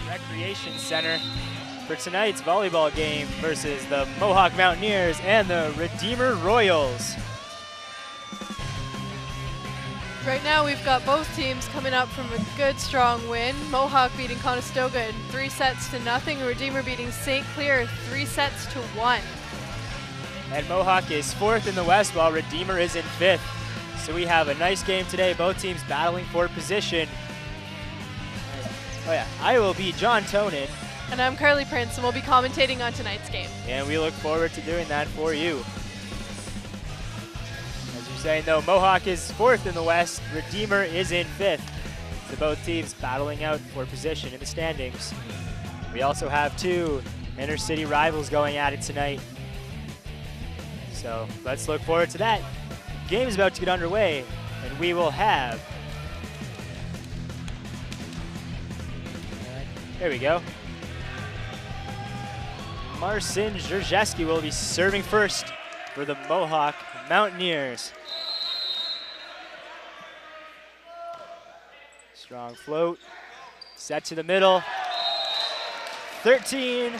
Recreation Center for tonight's volleyball game versus the Mohawk Mountaineers and the Redeemer Royals. Right now we've got both teams coming up from a good strong win. Mohawk beating Conestoga in 3-0, Redeemer beating St. Clair 3-1. And Mohawk is 4th in the West while Redeemer is in 5th. So we have a nice game today, both teams battling for position. Oh yeah, I will be John Tonin. And I'm Carly Prince, and we'll be commentating on tonight's game. And we look forward to doing that for you. As you're saying though, Mohawk is 4th in the West, Redeemer is in 5th. So both teams battling out for position in the standings. We also have 2 inter-city rivals going at it tonight. So let's look forward to that. Game is about to get underway, and we will have, there we go. Marcin Zherzheski will be serving first for the Mohawk Mountaineers. Strong float, set to the middle. 13,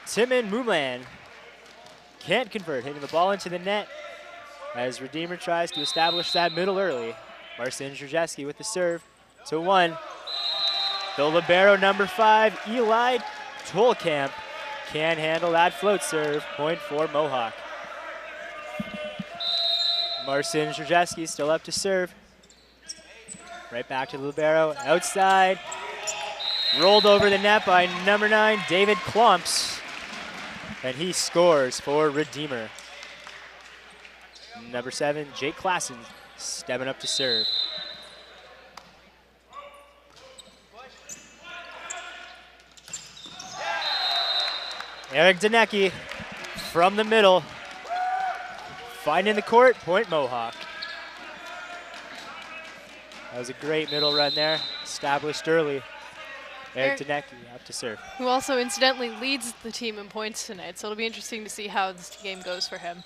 Timon Mumlan can't convert, hitting the ball into the net as Redeemer tries to establish that middle early. Marcin Zherzheski with the serve to 1. The libero number 5, Eli Tolkamp, can handle that float serve. Point for Mohawk. Marcin Zherzheski still up to serve. Right back to the libero, outside. Rolled over the net by number 9, David Klumps. And he scores for Redeemer. Number 7, Jake Klassen, stepping up to serve. Eric Danecki from the middle, finding the court, point Mohawk. That was a great middle run there, established early. Eric Danecki up to serve. Who also incidentally leads the team in points tonight, so it'll be interesting to see how this game goes for him.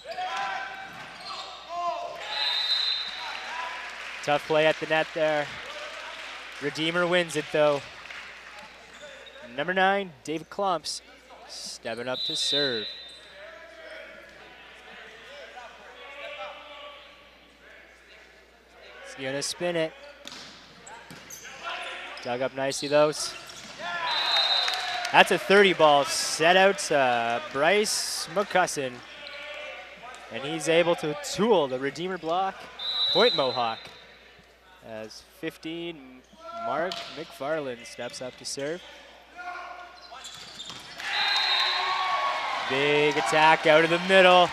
Tough play at the net there. Redeemer wins it though. Number 9, David Klumps, stepping up to serve. He's gonna spin it. Dug up nicely though. That's a 30 ball set out to Bryce McCusson. And he's able to tool the Redeemer block. Point Mohawk. As 15, Mark McFarland steps up to serve. Big attack out of the middle.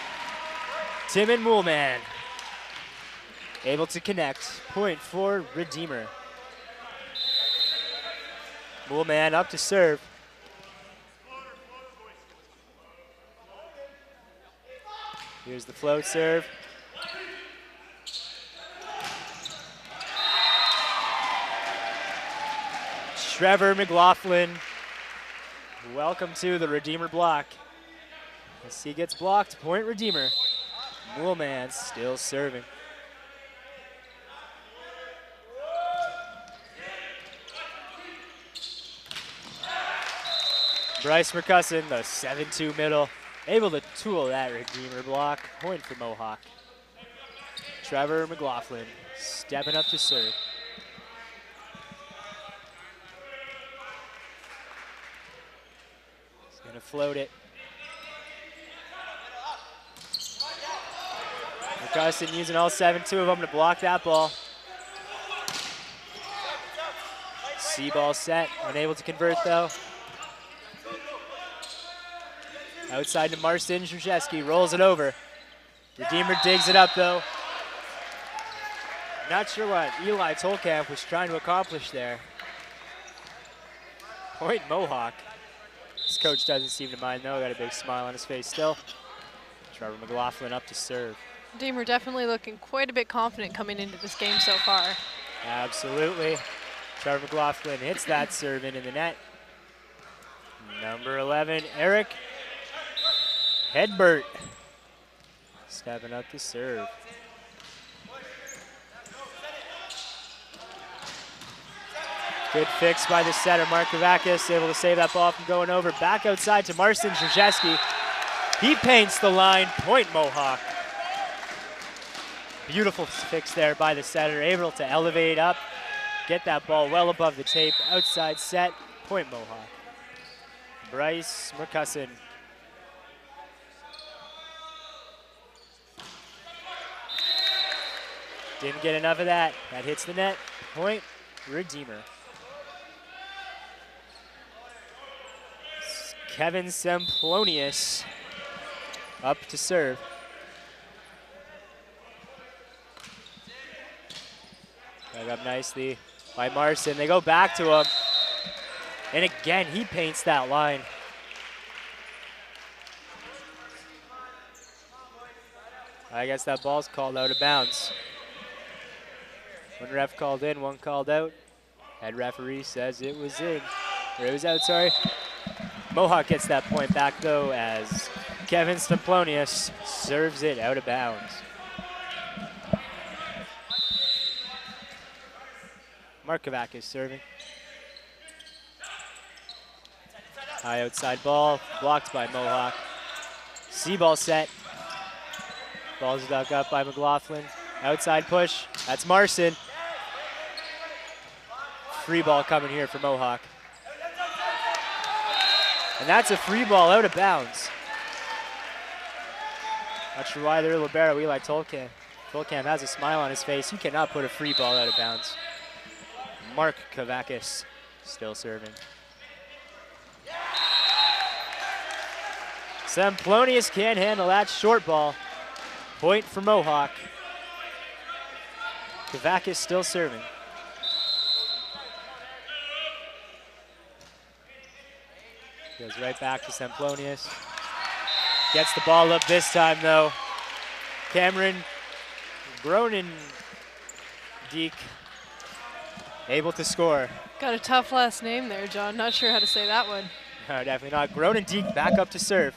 Timon Mulman able to connect. Point for Redeemer. Mulman up to serve. Here's the float serve. Trevor McLaughlin, welcome to the Redeemer block. As he gets blocked, point Redeemer. Mulman still serving. Bryce McCusson, the 7-2 middle, able to tool that Redeemer block. Point for Mohawk. Trevor McLaughlin stepping up to serve. He's gonna float it. McCusson using all 7-2 of them to block that ball. C-ball set, unable to convert though. Outside to Marcin Zherzheski, rolls it over. Redeemer digs it up though. Not sure what Eli Tolkamp was trying to accomplish there. Point Mohawk. This coach doesn't seem to mind though, got a big smile on his face still. Trevor McLaughlin up to serve. Redeemer definitely looking quite a bit confident coming into this game so far. Absolutely. Trevor McLaughlin hits that serve into the net. Number 11, Eric Hedbert, stepping up to serve. Good fix by the setter, Mark Kavakis, able to save that ball from going over. Back outside to Marcin Drzeski. He paints the line, point Mohawk. Beautiful fix there by the setter, able to elevate up, get that ball well above the tape. Outside set, point Mohawk. Bryce Mercussin. Didn't get enough of that. That hits the net, point Redeemer. Kevin Semplonius up to serve. Dug up nicely by Marcin. They go back to him. And again, he paints that line. I guess that ball's called out of bounds. One ref called in, one called out. Head referee says it was in, or it was out, sorry. Mohawk gets that point back though as Kevin Semplonius serves it out of bounds. Mark Kavakis serving. High outside ball, blocked by Mohawk. C-ball set. Ball's dug up by McLaughlin. Outside push, that's Marcin. Free ball coming here for Mohawk. And that's a free ball out of bounds. Not sure why their libero, Eli Tolkamp. Tolkamp has a smile on his face. You cannot put a free ball out of bounds. Mark Kavakis still serving. Semplonius can't handle that short ball. Point for Mohawk. Kavakis still serving. Goes right back to Semplonius. Gets the ball up this time though. Cameron Gronendijk able to score. Got a tough last name there, John. Not sure how to say that one. No, definitely not. Gronendijk back up to serve.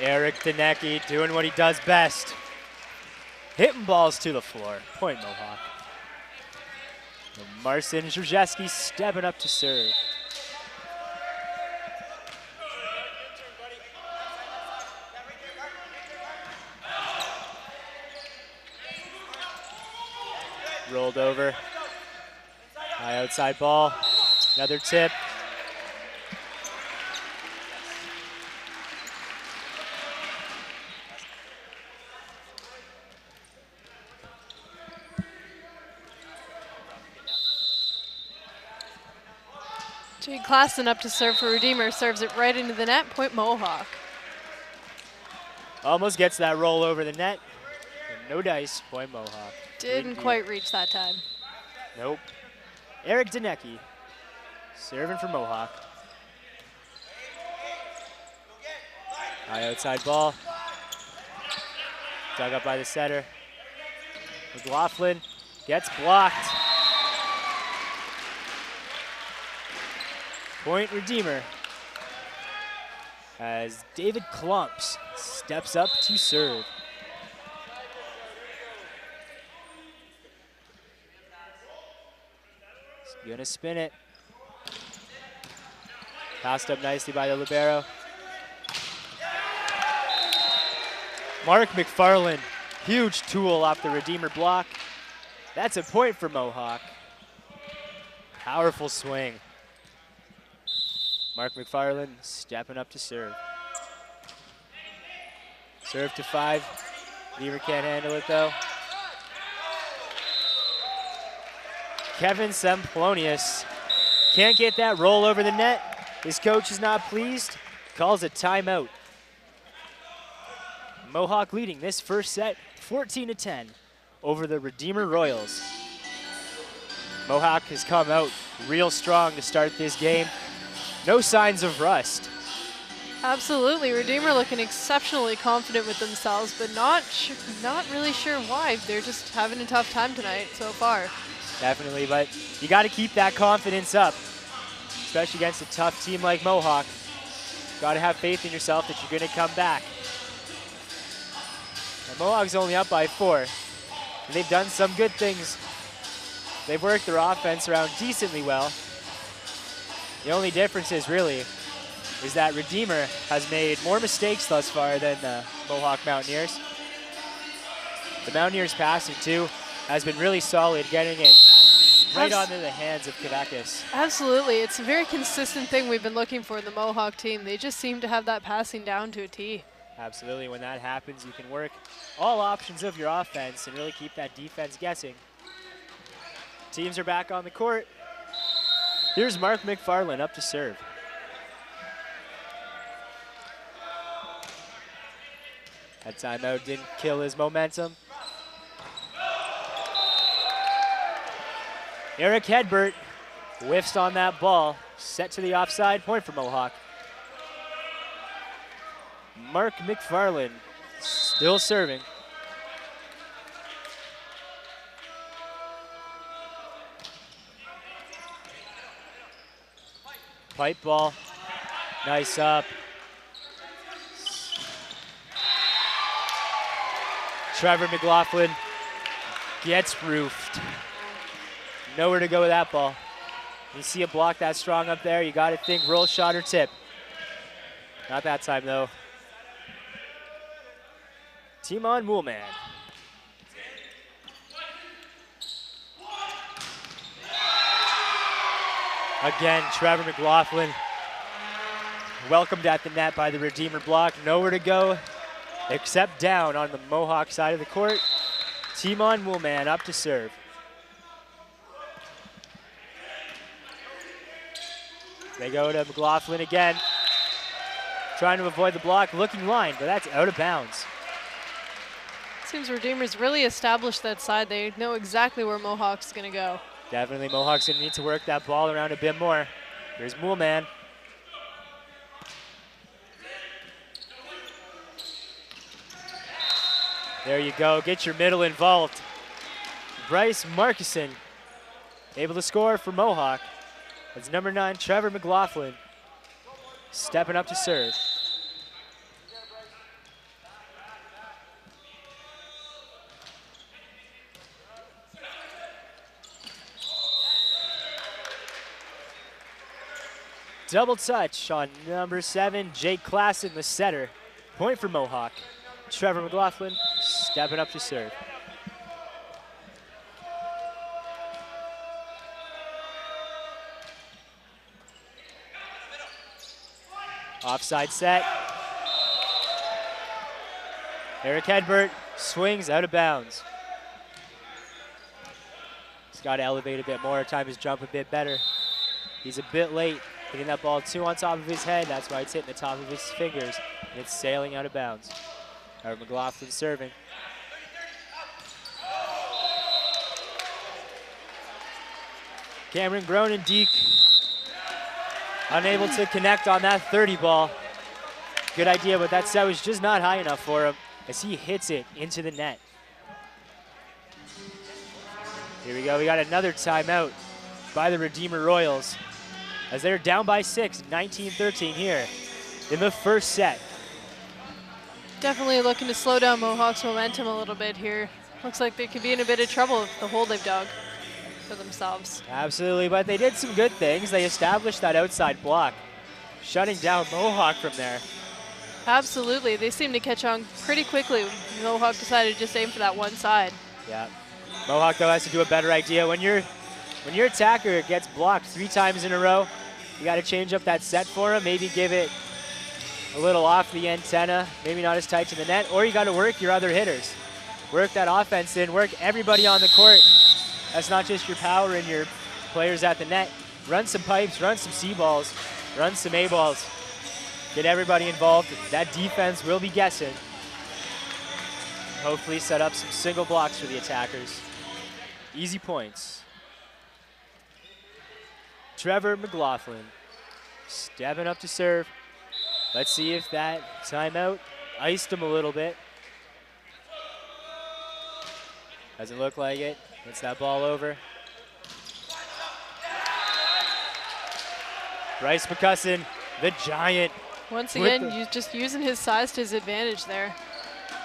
Eric Danecki doing what he does best. Hitting balls to the floor. Point Mohawk. And Marcin Drzeski stepping up to serve. Rolled over. High outside ball. Another tip. Jade Klassen up to serve for Redeemer. Serves it right into the net. Point Mohawk. Almost gets that roll over the net. And no dice. Point Mohawk. Didn't quite reach that time. Nope. Eric Danecki serving for Mohawk. High outside ball. Dug up by the setter. McLaughlin gets blocked. Point Redeemer as David Klumps steps up to serve. He's gonna spin it. Passed up nicely by the libero. Mark McFarland, huge tool off the Redeemer block. That's a point for Mohawk. Powerful swing. Mark McFarland stepping up to serve. Serve to 5. Beaver can't handle it though. Kevin Semplonius can't get that roll over the net. His coach is not pleased, calls a timeout. Mohawk leading this first set 14-10 over the Redeemer Royals. Mohawk has come out real strong to start this game. No signs of rust. Absolutely. Redeemer looking exceptionally confident with themselves, but not really sure why. They're just having a tough time tonight so far. Definitely, but you got to keep that confidence up, especially against a tough team like Mohawk. Got to have faith in yourself that you're going to come back. And Mohawk's only up by 4. And they've done some good things. They've worked their offense around decently well. The only difference is that Redeemer has made more mistakes thus far than the Mohawk Mountaineers. The Mountaineers passing too has been really solid, getting it right onto the hands of Kavakis. Absolutely, it's a very consistent thing we've been looking for in the Mohawk team. They just seem to have that passing down to a T. Absolutely, when that happens, you can work all options of your offense and really keep that defense guessing. Teams are back on the court. Here's Mark McFarland up to serve. That timeout didn't kill his momentum. Eric Hedbert whiffs on that ball, set to the offside, point for Mohawk. Mark McFarland still serving. Pipe ball, nice up. Trevor McLaughlin gets roofed. Nowhere to go with that ball. You see a block that strong up there, you got to think roll shot or tip. Not that time though. Timon Moolman. Again, Trevor McLaughlin welcomed at the net by the Redeemer block. Nowhere to go except down on the Mohawk side of the court. Timon Moolman up to serve. They go to McLaughlin again. Trying to avoid the block, looking line, but that's out of bounds. Seems Redeemer's really established that side. They know exactly where Mohawk's gonna go. Definitely Mohawk's gonna need to work that ball around a bit more. Here's Moolman. There you go, get your middle involved. Bryce Markison able to score for Mohawk. That's number 9, Trevor McLaughlin, stepping up to serve. Double touch on number 7, Jake Klassen, the setter. Point for Mohawk. Trevor McLaughlin stepping up to serve. Offside set. Eric Hedbert swings out of bounds. He's got to elevate a bit more, time his jump a bit better. He's a bit late, hitting that ball too on top of his head. That's why it's hitting the top of his fingers, and it's sailing out of bounds. Trevor McLaughlin serving. Cameron Gronendijk unable to connect on that 30 ball. Good idea, but that set was just not high enough for him as he hits it into the net. Here we go, we got another timeout by the Redeemer Royals as they're down by 6, 19-13 here in the first set. Definitely looking to slow down Mohawk's momentum a little bit here. Looks like they could be in a bit of trouble with the hole they've dug for themselves. Absolutely, but they did some good things. They established that outside block, shutting down Mohawk from there. Absolutely, they seem to catch on pretty quickly. Mohawk decided to just aim for that one side. Yeah, Mohawk though has to do a better idea. When your attacker gets blocked 3 times in a row, you got to change up that set for him. Maybe give it a little off the antenna, maybe not as tight to the net, or you got to work your other hitters. Work that offense in, work everybody on the court. That's not just your power and your players at the net. Run some pipes, run some C-balls, run some A-balls. Get everybody involved. That defense will be guessing. Hopefully set up some single blocks for the attackers. Easy points. Trevor McLaughlin stepping up to serve. Let's see if that timeout iced him a little bit. Doesn't look like it. Gets that ball over. Bryce McCusson, the giant. Once again, just using his size to his advantage there.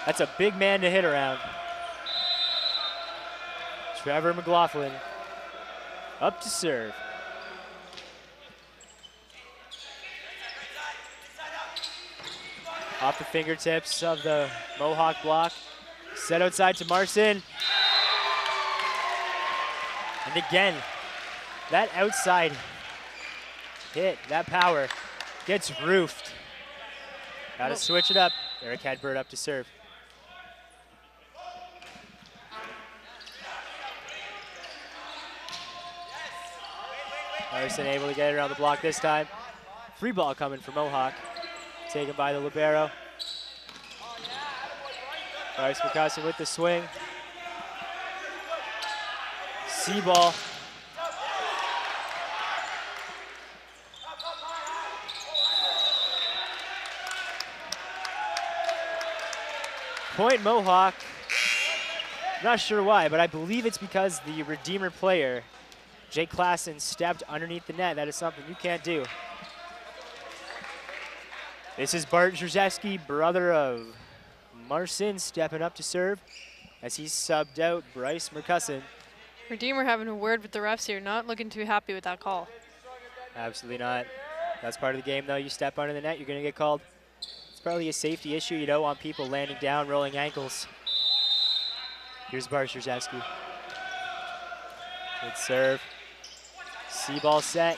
That's a big man to hit around. Trevor McLaughlin up to serve. Off the fingertips of the Mohawk block. Set outside to Marcin. And again, that outside hit, that power gets roofed. Gotta switch it up. Eric Hedberg up to serve. Marcin able to get it around the block this time. Free ball coming for Mohawk. Taken by the libero. Bryce McCusson with the swing. C-ball. Point Mohawk. Not sure why, but I believe it's because the Redeemer player, Jake Klassen, stepped underneath the net. That is something you can't do. This is Bart Żurzewski, brother of Marcin, stepping up to serve as he subbed out Bryce McCusson. Redeemer having a word with the refs here, not looking too happy with that call. Absolutely not. That's part of the game, though. You step under the net, you're going to get called. It's probably a safety issue. You don't want people landing down, rolling ankles. Here's Bart Żurzewski. Good serve. C-ball set.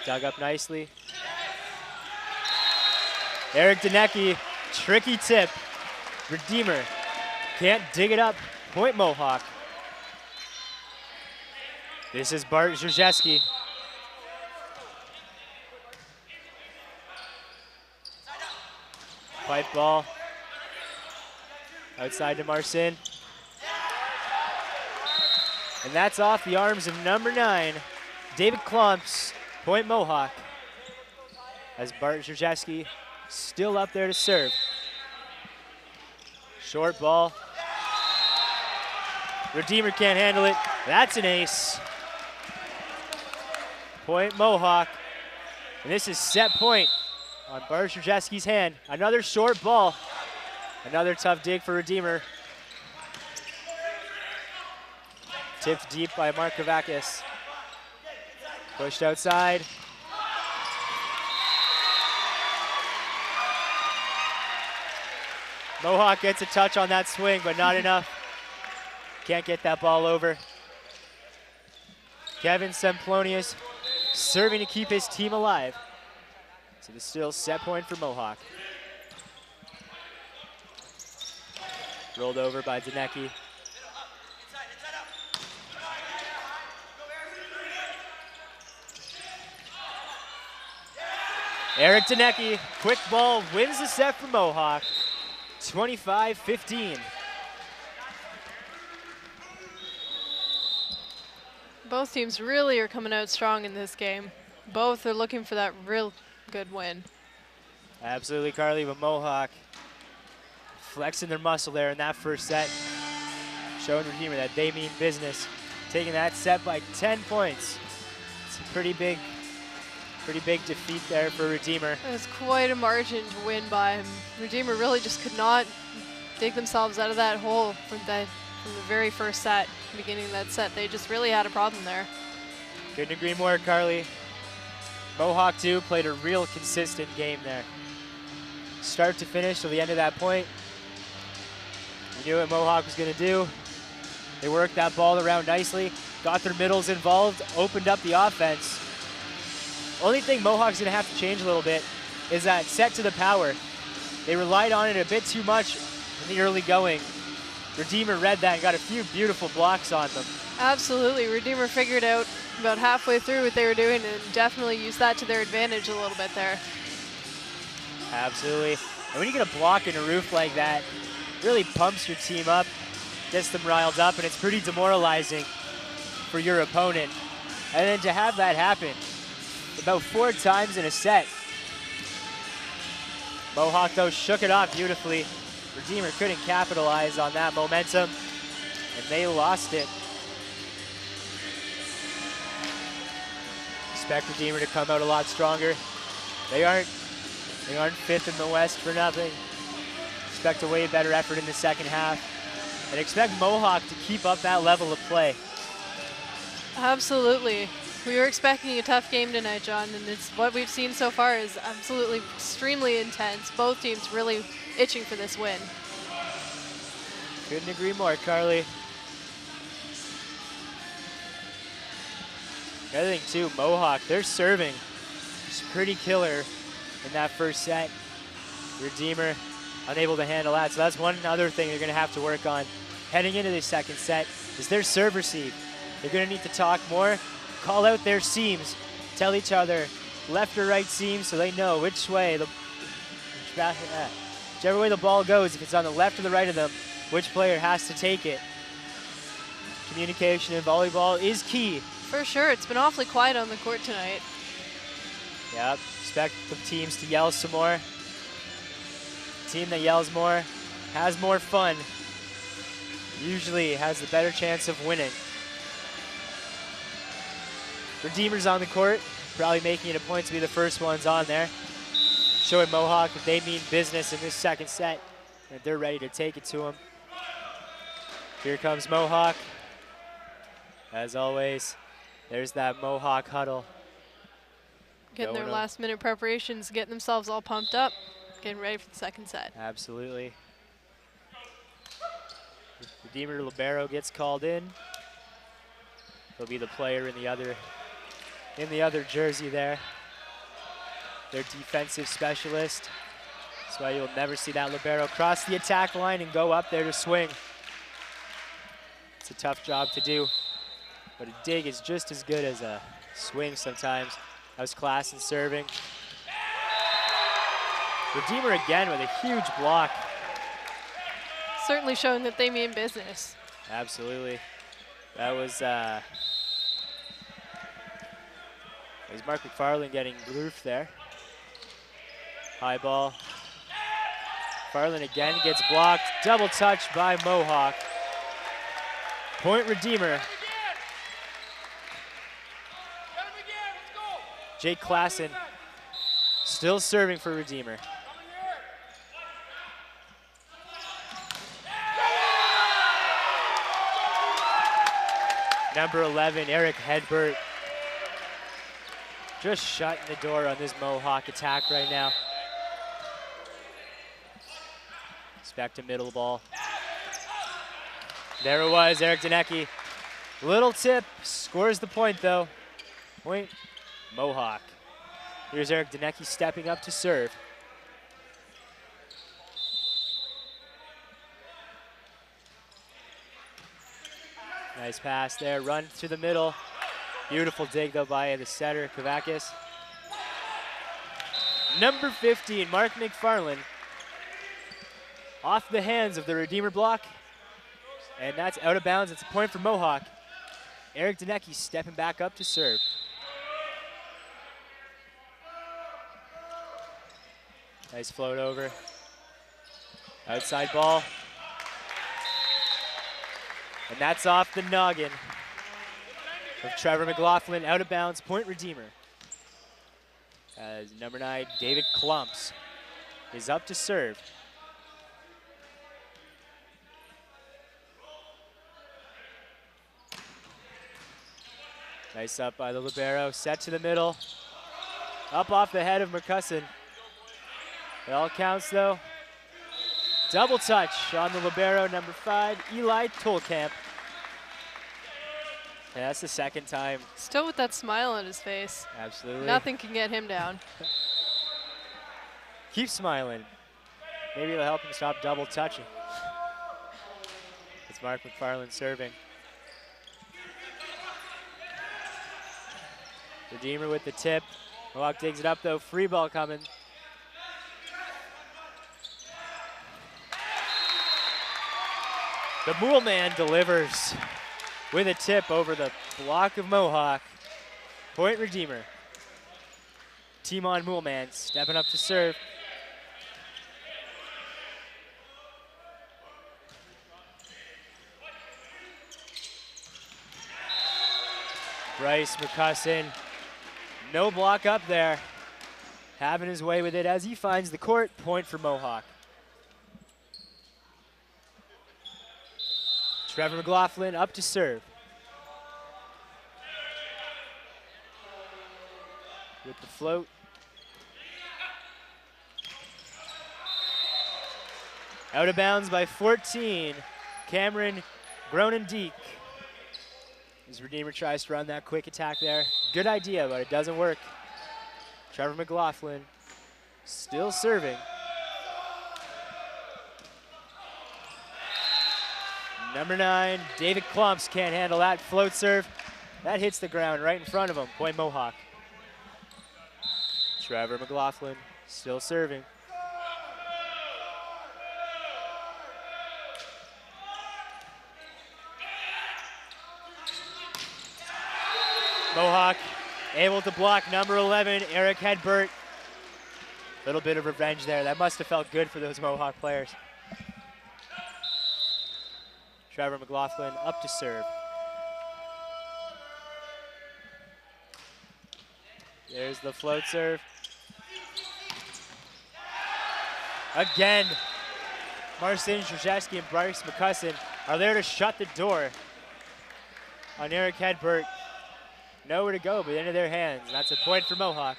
Dug up nicely. Eric Danecki, tricky tip. Redeemer can't dig it up. Point Mohawk. This is Bart Żurzewski. Pipe ball. Outside to Marcin. And that's off the arms of number 9, David Klumps, point Mohawk. As Bart Żurzewski still up there to serve. Short ball. Redeemer can't handle it. That's an ace. Point Mohawk. And this is set point on Bart Żurzewski's hand. Another short ball. Another tough dig for Redeemer. Tipped deep by Mark Kavakis. Pushed outside. Mohawk gets a touch on that swing, but not enough. Can't get that ball over. Kevin Semplonius serving to keep his team alive. So it's still set point for Mohawk. Rolled over by Danecki. Eric Danecki, quick ball, wins the set for Mohawk. 25-15. Both teams really are coming out strong in this game. Both are looking for that real good win. Absolutely, Carly, but Mohawk flexing their muscle there in that first set, showing Redeemer that they mean business. Taking that set by 10 points. It's a pretty big defeat there for Redeemer. It was quite a margin to win by him. Redeemer really just could not dig themselves out of that hole from the very first set, beginning of that set. They just really had a problem there. Couldn't agree more, Carly. Mohawk, too, played a real consistent game there. Start to finish till the end of that point. You knew what Mohawk was going to do. They worked that ball around nicely, got their middles involved, opened up the offense. Only thing Mohawk's going to have to change a little bit is that set to the power. They relied on it a bit too much in the early going. Redeemer read that and got a few beautiful blocks on them. Absolutely. Redeemer figured out about halfway through what they were doing and definitely used that to their advantage a little bit there. Absolutely. And when you get a block in a roof like that, it really pumps your team up, gets them riled up, and it's pretty demoralizing for your opponent. And then to have that happen about 4 times in a set. Mohawk, though, shook it off beautifully. Redeemer couldn't capitalize on that momentum, and they lost it. Expect Redeemer to come out a lot stronger. They aren't 5th in the West for nothing. Expect a way better effort in the second half. And expect Mohawk to keep up that level of play. Absolutely. We were expecting a tough game tonight, John, and it's what we've seen so far is absolutely extremely intense. Both teams really itching for this win. Couldn't agree more, Carly. The other thing too, Mohawk, they're serving. It's pretty killer in that first set. Redeemer unable to handle that. So that's one other thing they're gonna have to work on heading into the second set is their serve receive. They're gonna need to talk more, call out their seams, tell each other left or right seams so they know which way, whichever way the ball goes, if it's on the left or the right of them, which player has to take it. Communication in volleyball is key. For sure, it's been awfully quiet on the court tonight. Yep, expect the teams to yell some more. Team that yells more has more fun. Usually has the better chance of winning. Redeemer's on the court, probably making it a point to be the first ones on there. Showing Mohawk that they mean business in this second set, and they're ready to take it to them. Here comes Mohawk. As always, there's that Mohawk huddle. Getting their last minute preparations, getting themselves all pumped up, getting ready for the second set. Absolutely. Redeemer Libero gets called in. He'll be the player in the other jersey there. Their defensive specialist. That's why you'll never see that Libero cross the attack line and go up there to swing. It's a tough job to do, but a dig is just as good as a swing sometimes. That was class in serving. Redeemer again with a huge block. Certainly showing that they mean business. Absolutely. That was Mark McFarland getting roofed there. High ball. McFarland again gets blocked. Double touch by Mohawk. Point Redeemer. Jake Klassen still serving for Redeemer. Number 11, Eric Hedbert, just shutting the door on this Mohawk attack right now. It's back to middle ball. There it was, Eric Danecki. Little tip, scores the point though. Point, Mohawk. Here's Eric Danecki stepping up to serve. Nice pass there, run to the middle. Beautiful dig though by the setter, Kavakis. Number 15, Mark McFarland. Off the hands of the Redeemer block. And that's out of bounds, it's a point for Mohawk. Eric Danecki stepping back up to serve. Nice float over. Outside ball. And that's off the noggin of Trevor McLaughlin, out of bounds, point Redeemer. As number 9, David Klumps, is up to serve. Nice up by the Libero, set to the middle. Up off the head of Mercussin. It all counts though. Double touch on the Libero, number 5, Eli Tolkamp. And that's the second time. Still with that smile on his face. Absolutely. Nothing can get him down. Keep smiling. Maybe it'll help him stop double touching. It's Mark McFarland serving. Redeemer with the tip. Mohawk digs it up though, free ball coming. The Mool Man delivers with a tip over the block of Mohawk. Point Redeemer. Team on Mool Man stepping up to serve. Bryce McCussin, no block up there. Having his way with it as he finds the court. Point for Mohawk. Trevor McLaughlin up to serve. With the float. Out of bounds by 14. Cameron Gronendeek. As Redeemer tries to run that quick attack there. Good idea, but it doesn't work. Trevor McLaughlin still serving. Number 9, David Klumps can't handle that float serve. That hits the ground right in front of him. Point Mohawk. Trevor McLaughlin still serving. Mohawk able to block number 11, Eric Hedbert. Little bit of revenge there. That must have felt good for those Mohawk players. Trevor McLaughlin up to serve. There's the float serve. Again, Marcin Krzyzewski and Bryce McCusson are there to shut the door on Eric Hedbert. Nowhere to go but into their hands. That's a point for Mohawk.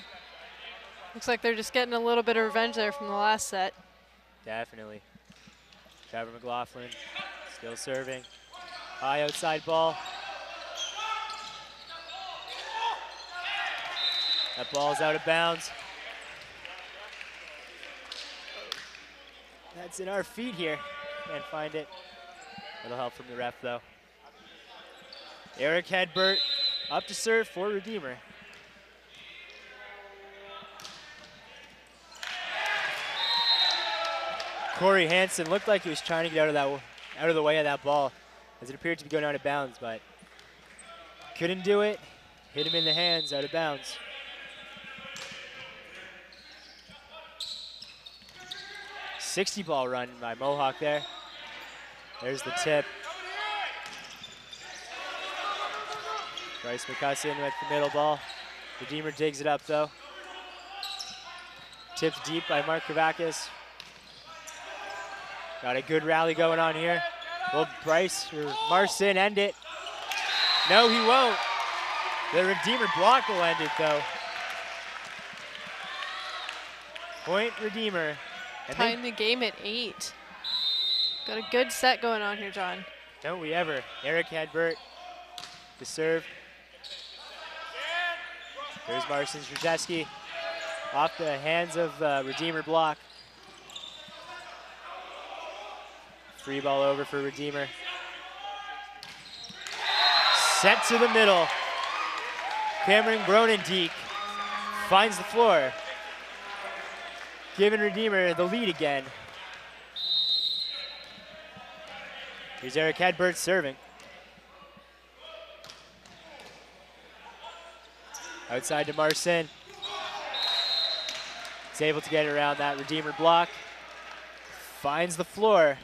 Looks like they're just getting a little bit of revenge there from the last set. Definitely. Trevor McLaughlin still serving. High outside ball. That ball's out of bounds. That's in our feet here. Can't find it. Little help from the ref though. Eric Hedbert up to serve for Redeemer. Corey Hansen looked like he was trying to get out of the way of that ball as it appeared to be going out of bounds, but couldn't do it. Hit him in the hands, out of bounds. .60 ball run by Mohawk there. There's the tip. Bryce McCusson with the middle ball. Redeemer digs it up though. Tipped deep by Mark Kravakis. Got a good rally going on here. Will Bryce or Marcin end it? No, he won't. The Redeemer block will end it though. Point Redeemer. Tying the game at 8. Got a good set going on here, John. Don't we ever. Eric Hedbert to serve. There's Marcin Krzyzewski off the hands of Redeemer block. Free ball over for Redeemer. Set to the middle. Cameron Gronendeek finds the floor. Giving Redeemer the lead again. Here's Eric Hedbert serving. Outside to Marcin. He's able to get around that Redeemer block. Finds the floor.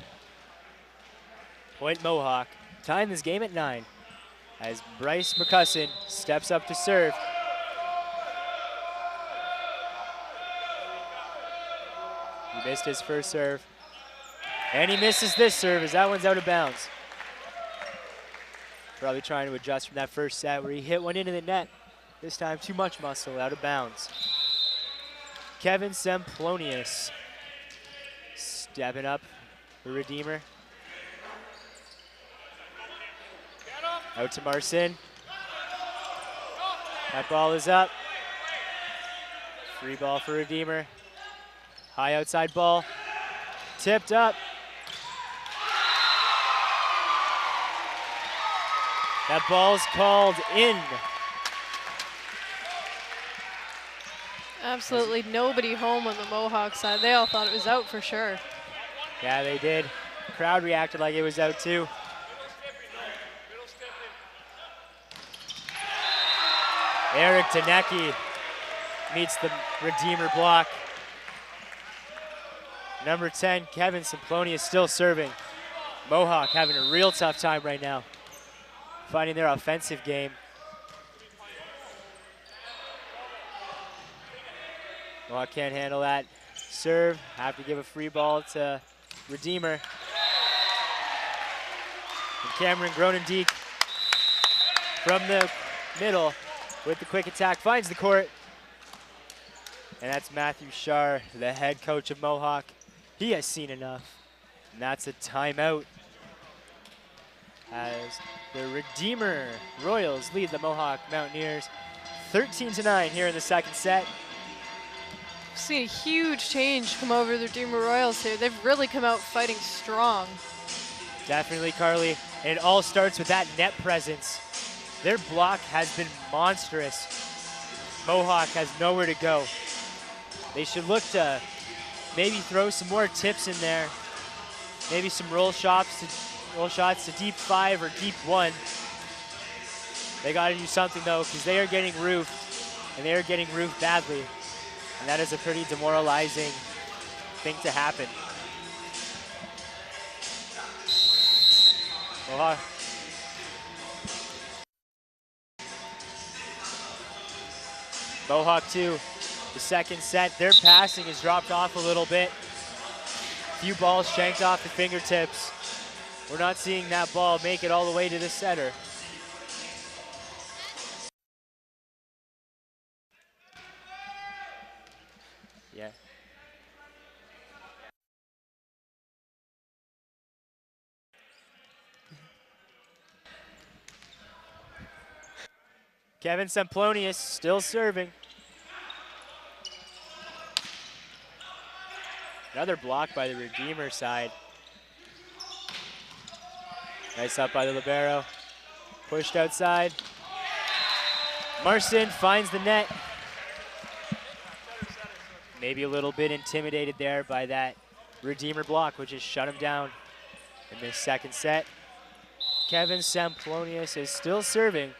Point Mohawk. Tying this game at 9 as Bryce McCusson steps up to serve. He missed his first serve. And he misses this serve as that one's out of bounds. Probably trying to adjust from that first set where he hit one into the net. This time too much muscle, out of bounds. Kevin Semplonius stepping up for Redeemer. Out to Marcin. That ball is up. Free ball for Redeemer. High outside ball. Tipped up. That ball's called in. Absolutely nobody home on the Mohawk side. They all thought it was out for sure. Yeah, they did. The crowd reacted like it was out too. Eric Danecki meets the Redeemer block. Number 10, Kevin Semplonius still serving. Mohawk having a real tough time right now, finding their offensive game. Mohawk can't handle that serve. Have to give a free ball to Redeemer. And Cameron Gronendijk from the middle with the quick attack finds the court. And that's Matthew Shar, the head coach of Mohawk. He has seen enough. And that's a timeout as the Redeemer Royals lead the Mohawk Mountaineers 13-9 here in the second set. We've seen a huge change come over the Redeemer Royals here. They've really come out fighting strong. Definitely, Carly. And it all starts with that net presence. Their block has been monstrous. Mohawk has nowhere to go. They should look to maybe throw some more tips in there. Maybe some roll shots to deep 5 or deep 1. They got to do something though, because they are getting roofed, and they are getting roofed badly. And that is a pretty demoralizing thing to happen. Mohawk 2, the second set. Their passing has dropped off a little bit. Few balls shanked off the fingertips. We're not seeing that ball make it all the way to the center. Yeah. Kevin Semplonius still serving. Another block by the Redeemer side. Nice up by the libero. Pushed outside. Marcin finds the net. Maybe a little bit intimidated there by that Redeemer block, which has shut him down in this second set. Kevin Semplonius is still serving.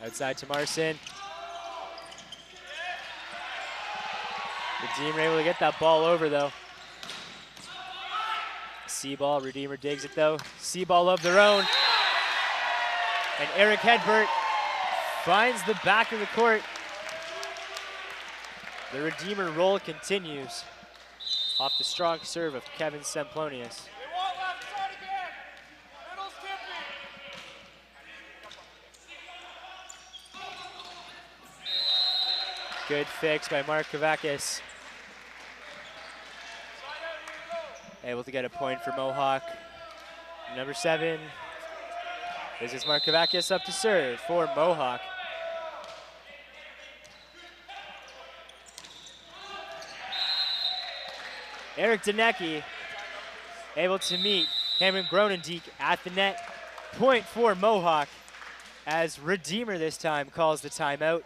Outside to Marcin. Redeemer able to get that ball over though. C-ball, Redeemer digs it though. C-ball of their own. And Eric Hedbert finds the back of the court. The Redeemer roll continues off the strong serve of Kevin Semplonius. Good fix by Mark Kavakis. Able to get a point for Mohawk. Number 7. This is Mark Kavakis up to serve for Mohawk. Eric Danecki able to meet Cameron Gronendijk at the net. Point for Mohawk as Redeemer this time calls the timeout.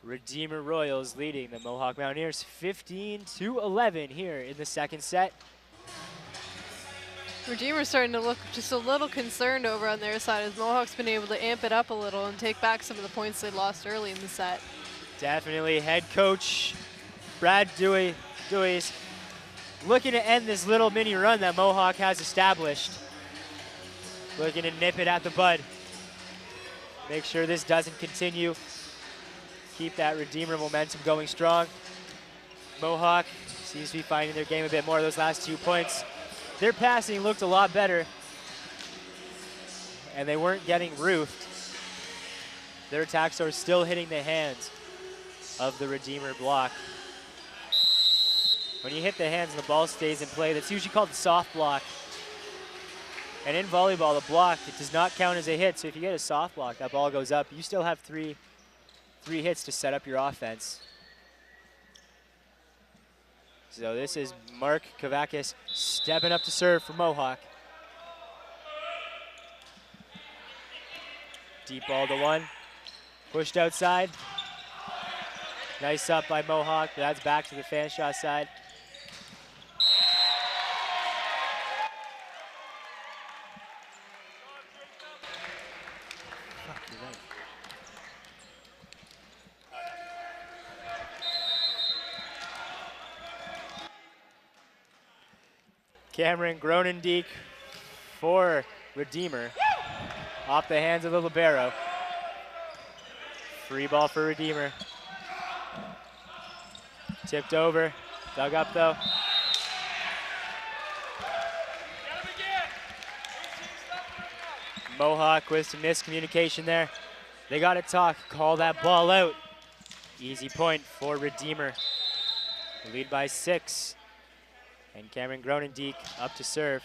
Redeemer Royals leading the Mohawk Mountaineers 15-11 here in the second set. Redeemer's starting to look just a little concerned over on their side as Mohawk's been able to amp it up a little and take back some of the points they lost early in the set. Definitely head coach Brad Dewey's looking to end this little mini run that Mohawk has established. Looking to nip it at the bud. Make sure this doesn't continue. Keep that Redeemer momentum going strong. Mohawk seems to be finding their game a bit more those last 2 points. Their passing looked a lot better, and they weren't getting roofed. Their attacks are still hitting the hands of the Redeemer block. When you hit the hands and the ball stays in play, that's usually called the soft block. And in volleyball, the block, it does not count as a hit, so if you get a soft block, that ball goes up. You still have three hits to set up your offense. So this is Mark Kavakis stepping up to serve for Mohawk. Deep ball to 1. Pushed outside. Nice up by Mohawk. That's back to the Fanshawe side. Cameron Gronendijk for Redeemer. Off the hands of the libero. Free ball for Redeemer. Tipped over. Dug up though. Mohawk with some miscommunication there. They got to talk, call that ball out. Easy point for Redeemer. Lead by 6. And Cameron Gronendijk up to serve.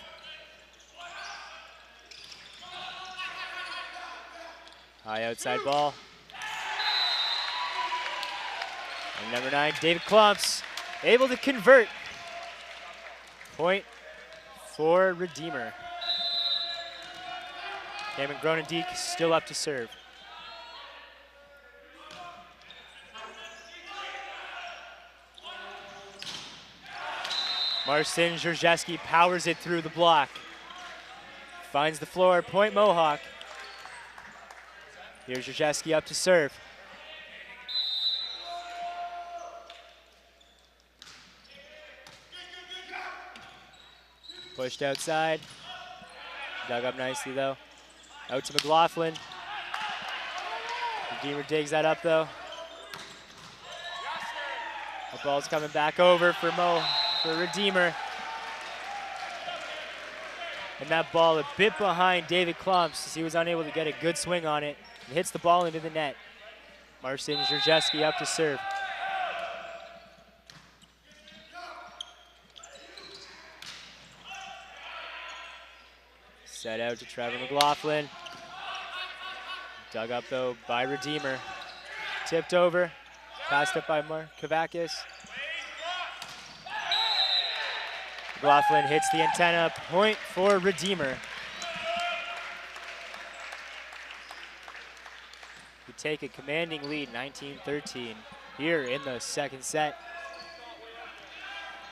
High outside ball. And number 9, David Klumps, able to convert. Point for Redeemer. Cameron Gronendijk still up to serve. Marcin Żerzeski powers it through the block. Finds the floor, point Mohawk. Here's Żerzeski up to serve. Pushed outside. Dug up nicely though. Out to McLaughlin. Redeemer digs that up though. The ball's coming back over for Redeemer. And that ball a bit behind David Klumps as he was unable to get a good swing on it. And hits the ball into the net. Marcin Żerzeski up to serve. Set out to Trevor McLaughlin. Dug up though by Redeemer. Tipped over. Passed up by Mark Kavakis. McLaughlin hits the antenna. Point for Redeemer. We take a commanding lead, 19-13, here in the second set.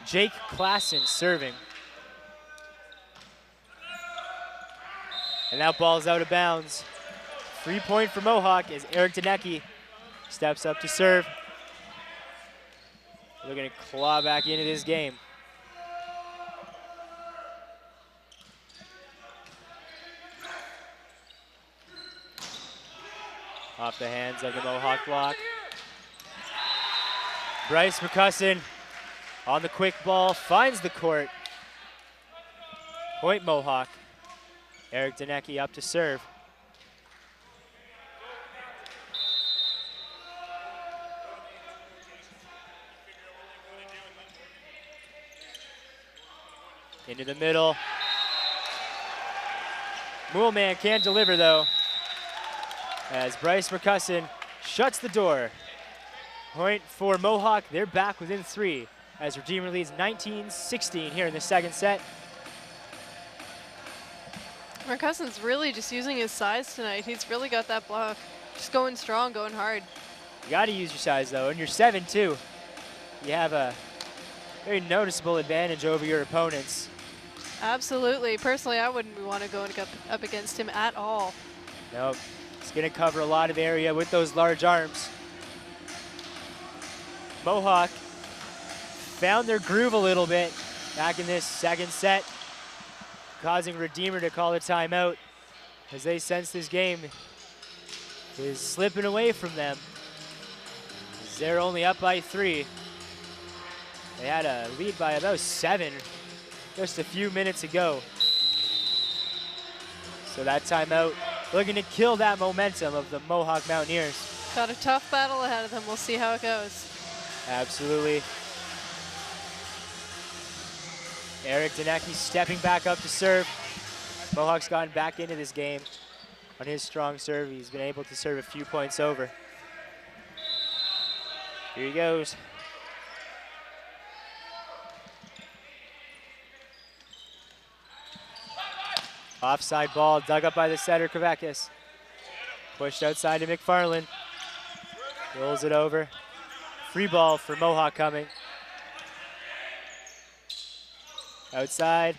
Jake Klassen serving. And that ball's out of bounds. Free point for Mohawk as Eric Danecki steps up to serve. Looking to claw back into this game. Off the hands of the Mohawk block. Bryce McCusson on the quick ball, finds the court. Point Mohawk. Eric Danecki up to serve. Into the middle. Moolman can't deliver though, as Bryce McCusson shuts the door. Point for Mohawk, they're back within 3 as Redeemer leads 19-16 here in the second set. McCusson's really just using his size tonight. He's really got that block. Just going strong, going hard. You gotta use your size though, and you're 7'2". You have a very noticeable advantage over your opponents. Absolutely. Personally, I wouldn't want to go up against him at all. Nope. He's going to cover a lot of area with those large arms. Mohawk found their groove a little bit back in this second set, causing Redeemer to call a timeout as they sense this game is slipping away from them. They're only up by 3. They had a lead by about 7 just a few minutes ago. So that timeout looking to kill that momentum of the Mohawk Mountaineers. Got a tough battle ahead of them. We'll see how it goes. Absolutely. Eric Danecki stepping back up to serve. Mohawk's gotten back into this game on his strong serve. He's been able to serve a few points over. Here he goes. Offside ball dug up by the setter, Kavakis. Pushed outside to McFarland. Rolls it over. Free ball for Mohawk coming. Outside.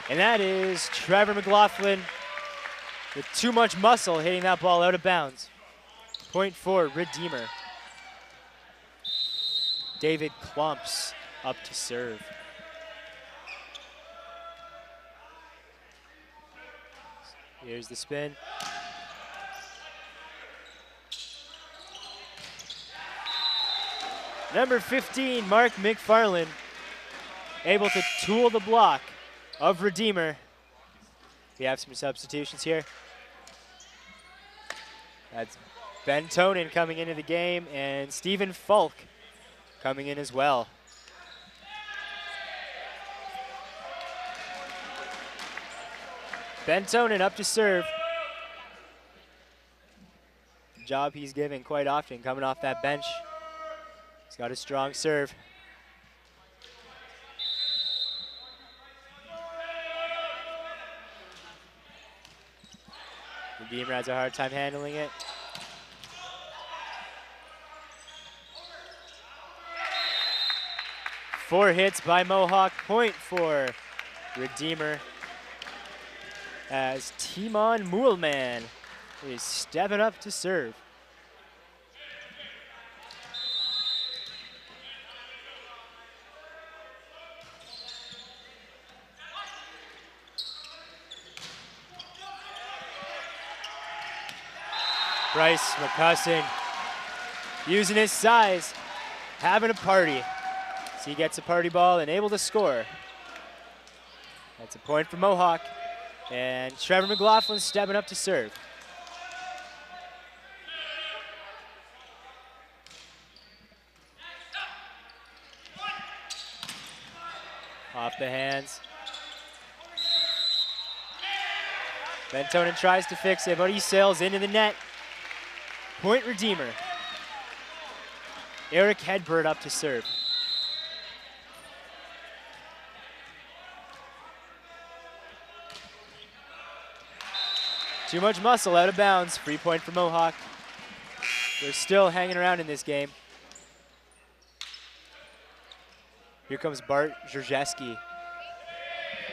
And that is Trevor McLaughlin with too much muscle hitting that ball out of bounds. Point for Redeemer. David Klumps up to serve. Here's the spin. Number 15, Mark McFarland, able to tool the block of Redeemer. We have some substitutions here. That's Ben Tonin coming into the game, and Stephen Falk coming in as well. Ben Tonin up to serve. Job he's given quite often coming off that bench. He's got a strong serve. Redeemer has a hard time handling it. Four hits by Mohawk, point for Redeemer, as Timon Muhlman is stepping up to serve. Bryce McCusson using his size, having a party. So he gets a party ball and able to score. That's a point for Mohawk. And Trevor McLaughlin stepping up to serve. Off the hands. Ben Tonin tries to fix it, but he sails into the net. Point Redeemer. Eric Hedberg up to serve. Too much muscle, out of bounds. Free point for Mohawk. They're still hanging around in this game. Here comes Bart Żerzeski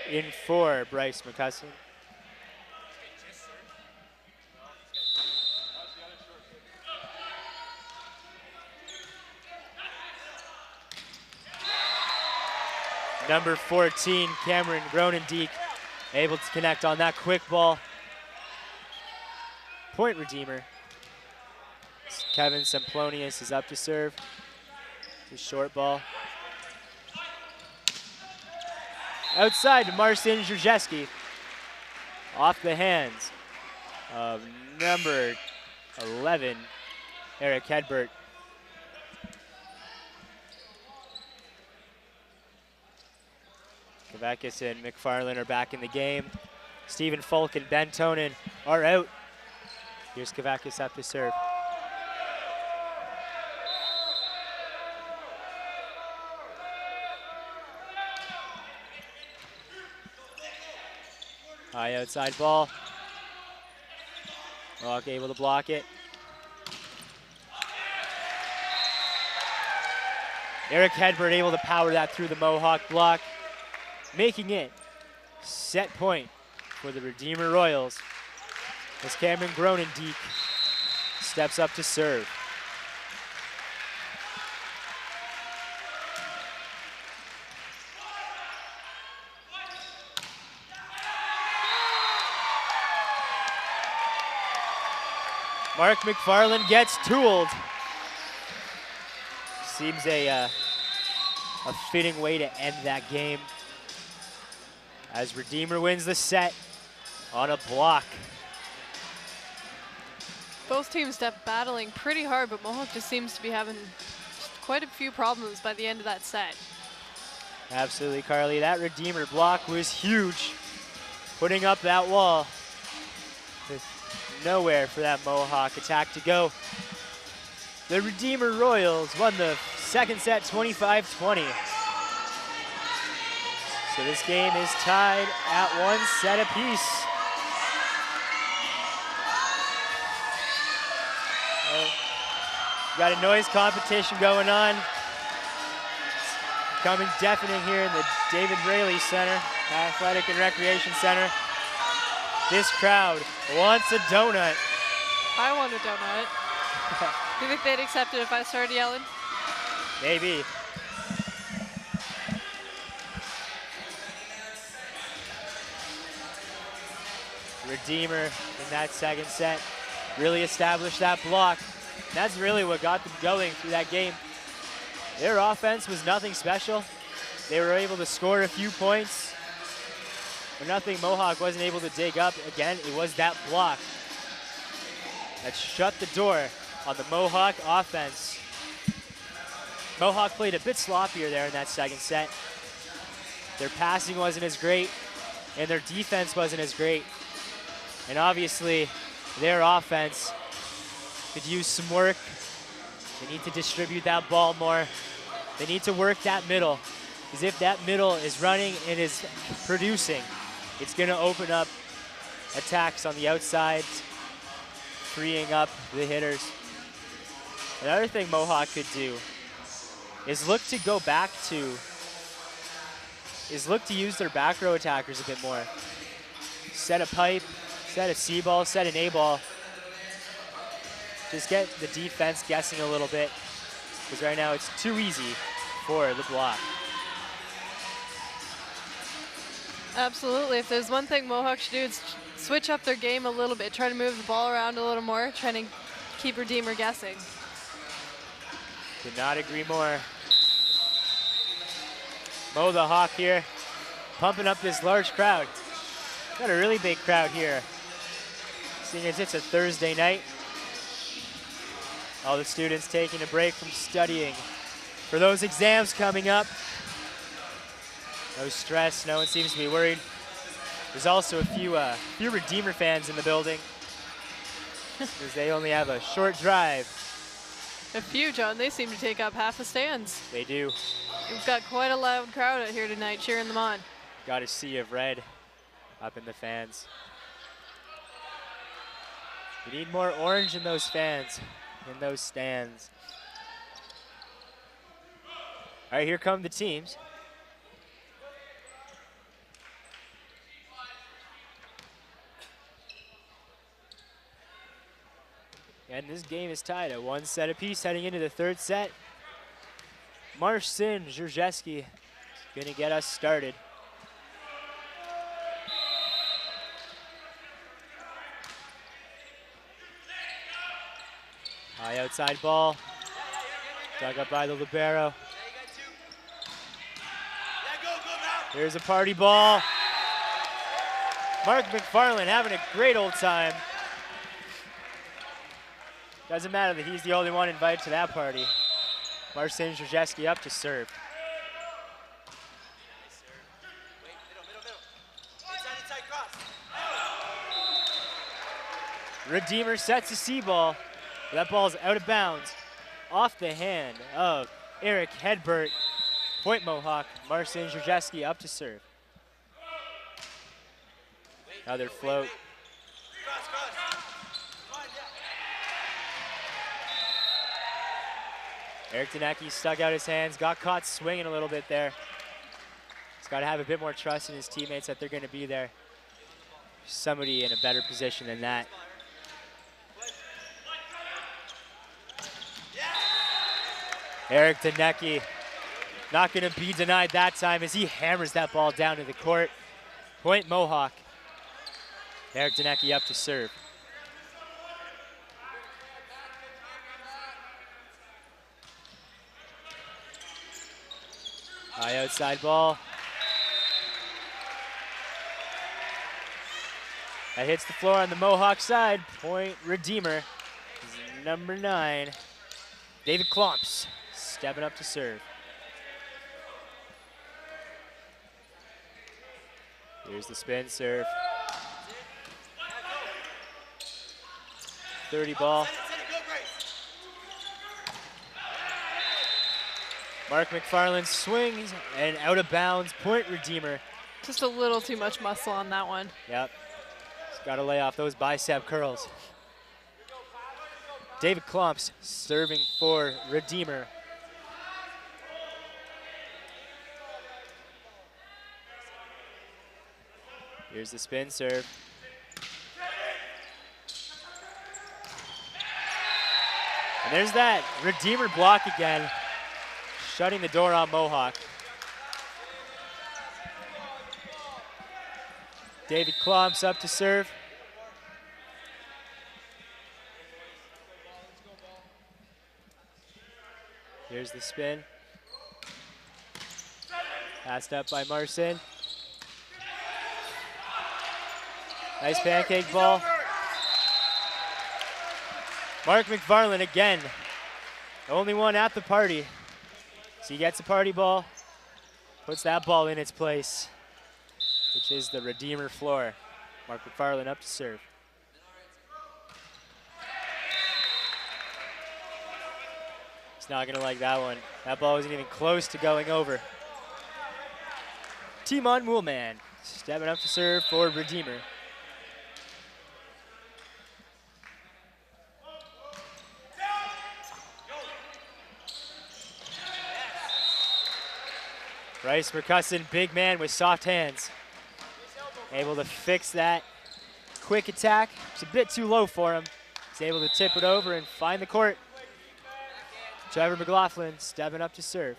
in for Bryce McCusson. Number 14, Cameron Gronendeek, able to connect on that quick ball. Point Redeemer. Kevin Semplonius is up to serve. The short ball. Outside to Marcin Żerzeski. Off the hands of number 11, Eric Hedbert. Kavakis and McFarland are back in the game. Stephen Falk and Ben Tonin are out. Here's Kavakis up to serve. High outside ball. Mohawk able to block it. Eric Hedberg able to power that through the Mohawk block, making it set point for the Redeemer Royals as Cameron Gronendeek steps up to serve. Mark McFarland gets tooled. Seems a fitting way to end that game, as Redeemer wins the set on a block. Both teams battling pretty hard, but Mohawk just seems to be having quite a few problems by the end of that set. Absolutely, Carly. That Redeemer block was huge, putting up that wall with nowhere for that Mohawk attack to go. The Redeemer Royals won the second set 25-20. So this game is tied at 1 set apiece. Got a noise competition going on. It's becoming deafening here in the David Rayleigh Center, Athletic and Recreation Center. This crowd wants a donut. I want a donut. Do you think they'd accept it if I started yelling? Maybe. Redeemer in that second set really established that block. That's really what got them going through that game. Their offense was nothing special. They were able to score a few points, but nothing Mohawk wasn't able to dig up. Again, it was that block that shut the door on the Mohawk offense. Mohawk played a bit sloppier there in that second set. Their passing wasn't as great, and their defense wasn't as great. And obviously, their offense could use some work. They need to distribute that ball more. They need to work that middle, because if that middle is running and is producing, it's going to open up attacks on the outside, freeing up the hitters. Another thing Mohawk could do is look to use their back row attackers a bit more. Set a pipe, set a C ball, set an A ball. Just get the defense guessing a little bit, because right now it's too easy for the block. Absolutely. If there's one thing Mohawk should do, it's switch up their game a little bit, try to move the ball around a little more, trying to keep Redeemer guessing. Could not agree more. Mo the Hawk here, pumping up this large crowd. Got a really big crowd here, seeing as it's a Thursday night. All the students taking a break from studying for those exams coming up. No stress, no one seems to be worried. There's also a few Redeemer fans in the building, because they only have a short drive. A few, John. They seem to take up half the stands. They do. We've got quite a loud crowd out here tonight cheering them on. Got a sea of red up in the fans. We need more orange in those fans, in those stands. All right, here come the teams. And this game is tied at 1 set apiece heading into the third set. Marcin Zherzheski gonna get us started. High outside ball, dug up by the libero. Here's a party ball. Mark McFarland having a great old time. Doesn't matter that he's the only one invited to that party. Marcin Zherzheski up to serve. Redeemer sets a C ball. That ball's out of bounds, off the hand of Eric Hedbert. Point Mohawk, Marcin Zherzheski up to serve. Another float. Eric Danecki stuck out his hands, got caught swinging a little bit there. He's got to have a bit more trust in his teammates that they're going to be there. Somebody in a better position than that. Eric Danecki not going to be denied that time as he hammers that ball down to the court. Point Mohawk. Eric Danecki up to serve. High outside ball. That hits the floor on the Mohawk side. Point Redeemer. Number 9, David Klomps, stepping up to serve. Here's the spin serve. 30 ball. Mark McFarland swings and out of bounds. Point Redeemer. Just a little too much muscle on that one. Yep. He's got to lay off those bicep curls. David Klomps serving for Redeemer. Here's the spin serve. And there's that Redeemer block again, shutting the door on Mohawk. David Klomps up to serve. Here's the spin. Passed up by Marcin. Nice pancake ball. Mark McFarland again, only one at the party. So he gets a party ball, puts that ball in its place, which is the Redeemer floor. Mark McFarland up to serve. He's not gonna like that one. That ball wasn't even close to going over. Timon Moolman stepping up to serve for Redeemer. Bryce Percussion, big man with soft hands. Able to fix that quick attack. It's a bit too low for him. He's able to tip it over and find the court. Trevor McLaughlin stepping up to serve.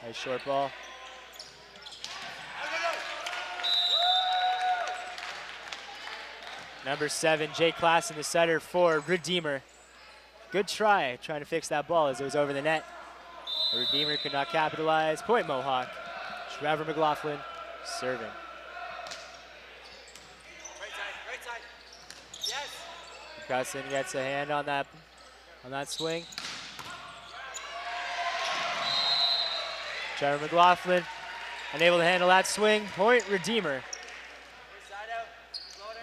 Nice short ball. Number 7, Jake Klassen, the setter for Redeemer. Good try, trying to fix that ball as it was over the net. The Redeemer could not capitalize. Point Mohawk. Trevor McLaughlin serving. Right side. Yes. Cussin gets a hand on that swing. Trevor McLaughlin unable to handle that swing. Point Redeemer.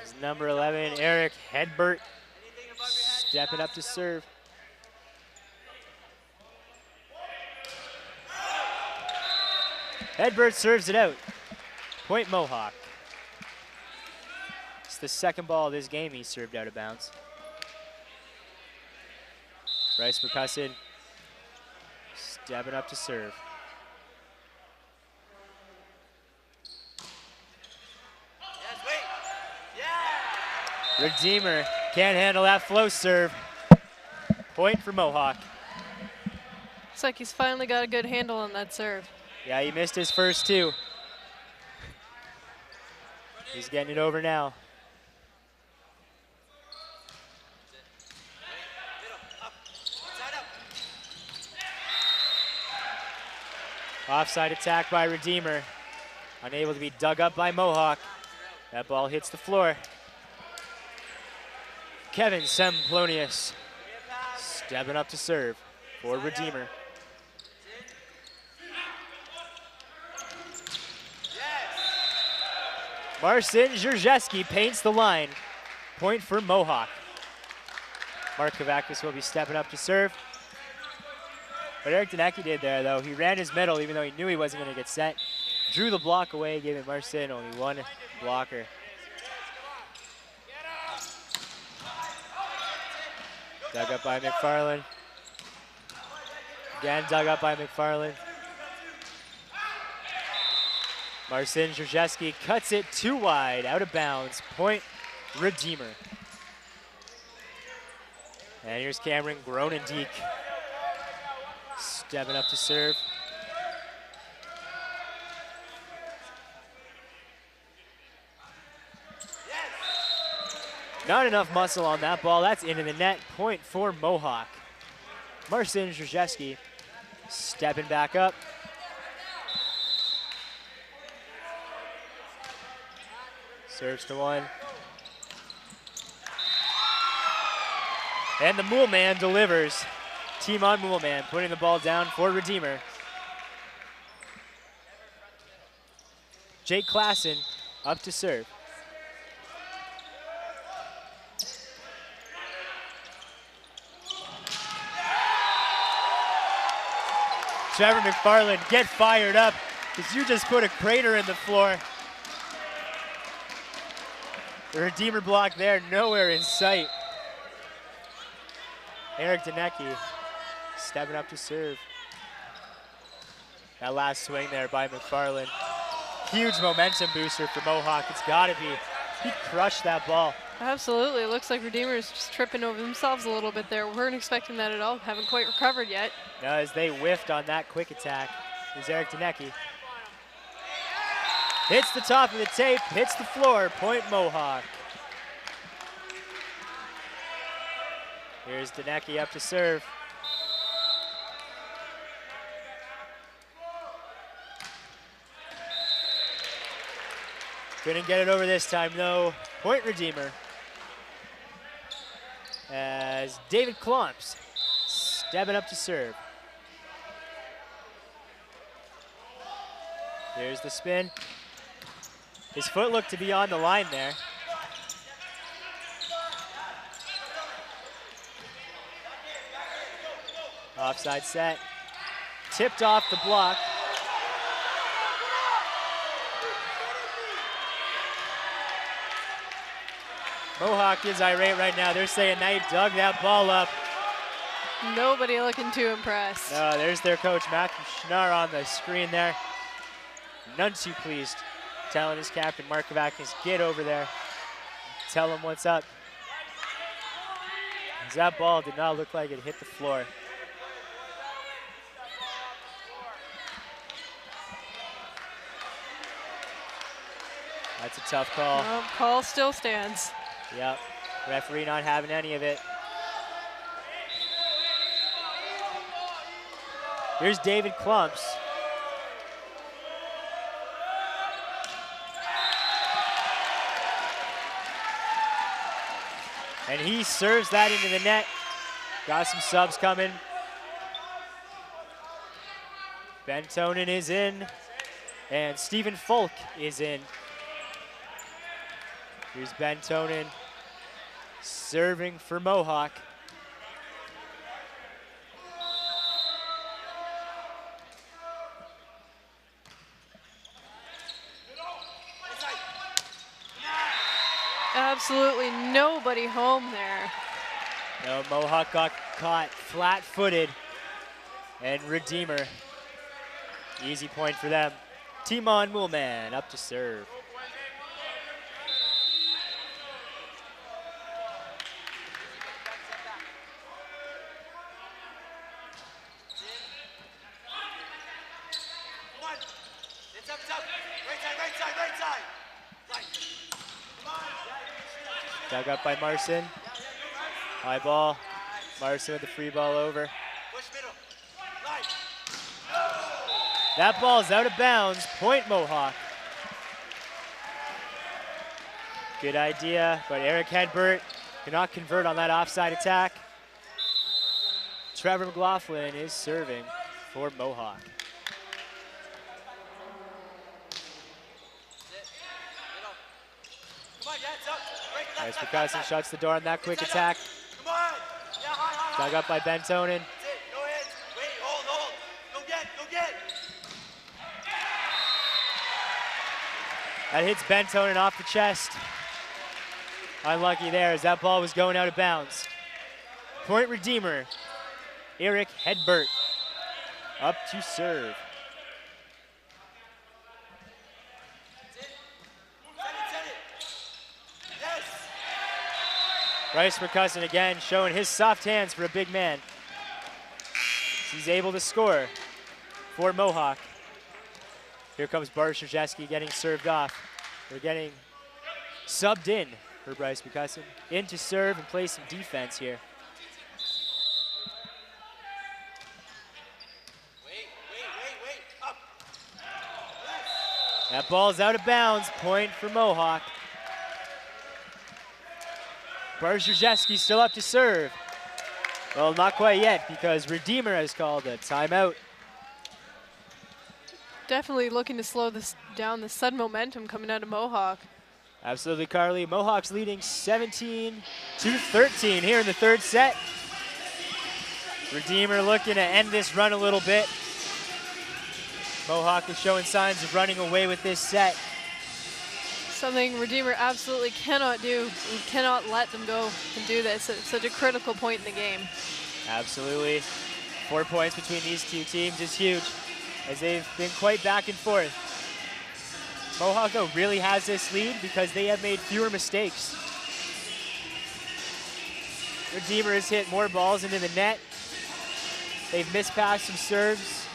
As number 11, Eric Hedbert, stepping up to serve. Hedbert serves it out. Point Mohawk. It's the second ball of this game he served out of bounds. Bryce Percussion stepping up to serve. Yes, wait. Yeah. Redeemer can't handle that flow serve. Point for Mohawk. Looks like he's finally got a good handle on that serve. Yeah, he missed his first two. He's getting it over now. Offside attack by Redeemer. Unable to be dug up by Mohawk. That ball hits the floor. Kevin Semplonius stepping up to serve for Redeemer. Marcin Żerzeski paints the line. Point for Mohawk. Mark Kavakis will be stepping up to serve. What Eric Danecki did there, though, he ran his middle even though he knew he wasn't going to get set. Drew the block away, giving Marcin only one blocker. Dug up by McFarland. Again, dug up by McFarland. Marcin Żerzeski cuts it too wide, out of bounds. Point Redeemer. And here's Cameron Gronendijk stepping up to serve. Not enough muscle on that ball. That's into the net. Point for Mohawk. Marcin Żerzeski stepping back up. Serves to one. And the Moolman delivers. Timon Moolman putting the ball down for Redeemer. Jake Klassen up to serve. Trevor McFarland, get fired up, because you just put a crater in the floor. The Redeemer block there, nowhere in sight. Eric Danecki stepping up to serve. That last swing there by McFarland. Huge momentum booster for Mohawk. It's got to be. He crushed that ball. Absolutely. It looks like Redeemer is just tripping over themselves a little bit there. Weren't expecting that at all. Haven't quite recovered yet. No, as they whiffed on that quick attack. Here's Eric Danecki. Hits the top of the tape, hits the floor. Point Mohawk. Here's Danecki up to serve. Couldn't get it over this time, though. Point Redeemer. As David Klomps stepping up to serve. Here's the spin. His foot looked to be on the line there. Offside set. Tipped off the block. Mohawk is irate right now. They're saying Knight dug that ball up. Nobody looking too impressed. No, there's their coach, Matthew Schnarr, on the screen there. None too pleased, telling his captain, Mark Kavakis, get over there. Tell him what's up. As that ball did not look like it hit the floor. That's a tough call. No, call still stands. Yep, referee not having any of it. Here's David Klumps. And he serves that into the net. Got some subs coming. Ben Tonin is in, and Stephen Folk is in. Here's Ben Tonin serving for Mohawk. Absolutely nobody home there. No, Mohawk got caught flat-footed, and Redeemer, easy point for them. Timon Moolman up to serve. Dug up by Marcin. High ball. Marcin with the free ball over. That ball's out of bounds. Point Mohawk. Good idea, but Eric Hedbert cannot convert on that offside attack. Trevor McLaughlin is serving for Mohawk. Nice percussion, shuts the door on that quick attack. Dug up by Ben Tonin. That hits Ben Tonin off the chest. Unlucky there as that ball was going out of bounds. Point Redeemer, Eric Hedbert up to serve. Bryce McCusson again showing his soft hands for a big man. He's able to score for Mohawk. Here comes Bart Krzyzewski getting served off. We're getting subbed in for Bryce McCusson. In to serve and play some defense here. That ball's out of bounds. Point for Mohawk. Krzyzewski still up to serve. Well, not quite yet because Redeemer has called a timeout. Definitely looking to slow this down, the sudden momentum coming out of Mohawk. Absolutely, Carly. Mohawk's leading 17-13 here in the third set. Redeemer looking to end this run a little bit. Mohawk is showing signs of running away with this set. Something Redeemer absolutely cannot do. We cannot let them go and do this at such a critical point in the game. Absolutely. 4 points between these two teams is huge, as they've been quite back and forth. Mohawk, though, really has this lead because they have made fewer mistakes. Redeemer has hit more balls into the net. They've missed past some serves.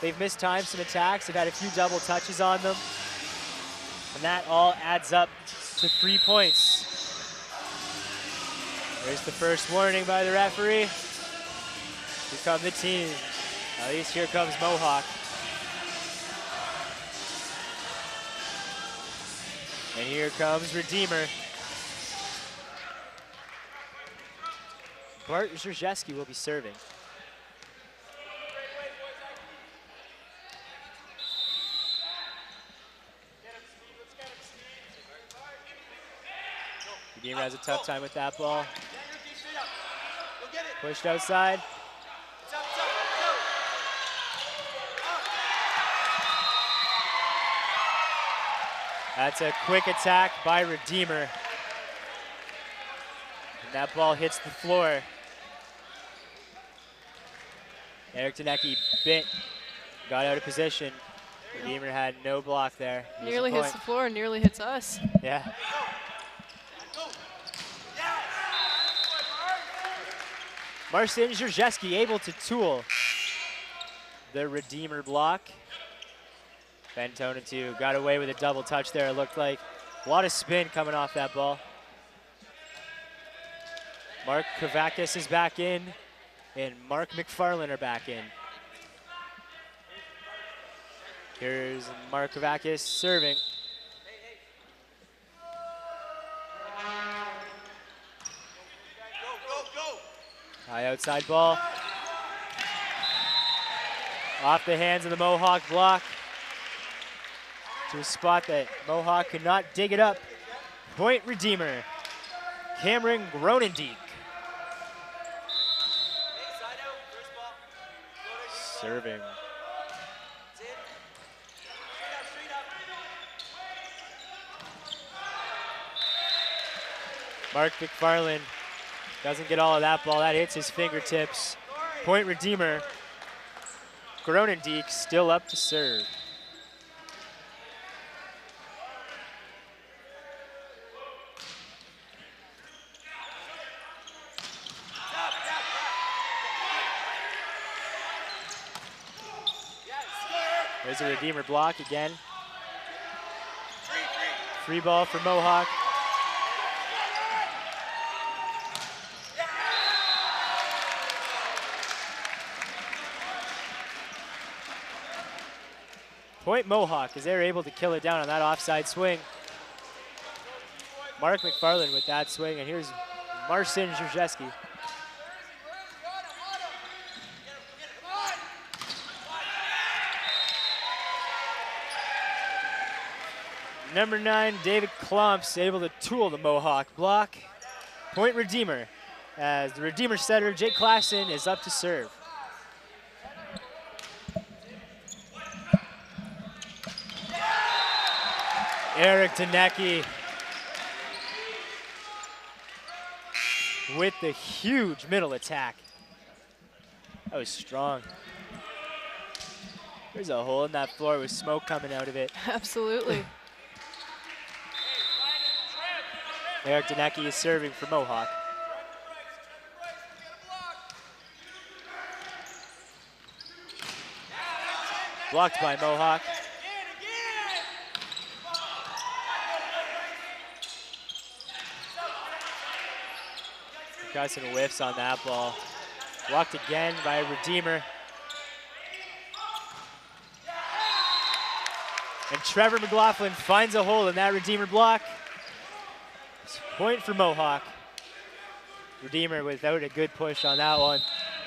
They've missed time some attacks. They've had a few double touches on them. And that all adds up to 3 points. There's the first warning by the referee. Here come the team. At least here comes Mohawk. And here comes Redeemer. Bart Zrzewski will be serving. Redeemer has a tough time with that ball. Pushed outside. That's a quick attack by Redeemer. And that ball hits the floor. Eric Danecki bit, got out of position. Redeemer had no block there. Nearly hits the floor and nearly hits us. Yeah. Marcin Zrzewski able to tool the Redeemer block. Fentonatu got away with a double touch there, it looked like. A lot of spin coming off that ball. Mark Kavakis is back in, and Mark McFarland are back in. Here's Mark Kavakis serving. High outside ball. Off the hands of the Mohawk block. To a spot that Mohawk could not dig it up. Point Redeemer. Cameron Gronendijk. Serving. Mark McFarland doesn't get all of that ball. That hits his fingertips. Point Redeemer. Gronendijk still up to serve. There's a Redeemer block again. Free ball for Mohawk. Point Mohawk as they're able to kill it down on that offside swing. Mark McFarland with that swing, and here's Marcin Zrzewski. Number 9, David Klomps, able to tool the Mohawk block. Point Redeemer, as the Redeemer setter, Jake Klassen, is up to serve. Eric Danecki with the huge middle attack. That was strong. There's a hole in that floor with smoke coming out of it. Absolutely. Eric Danecki is serving for Mohawk. Blocked by Mohawk. Got some whiffs on that ball. Blocked again by Redeemer. And Trevor McLaughlin finds a hole in that Redeemer block. Point for Mohawk. Redeemer without a good push on that one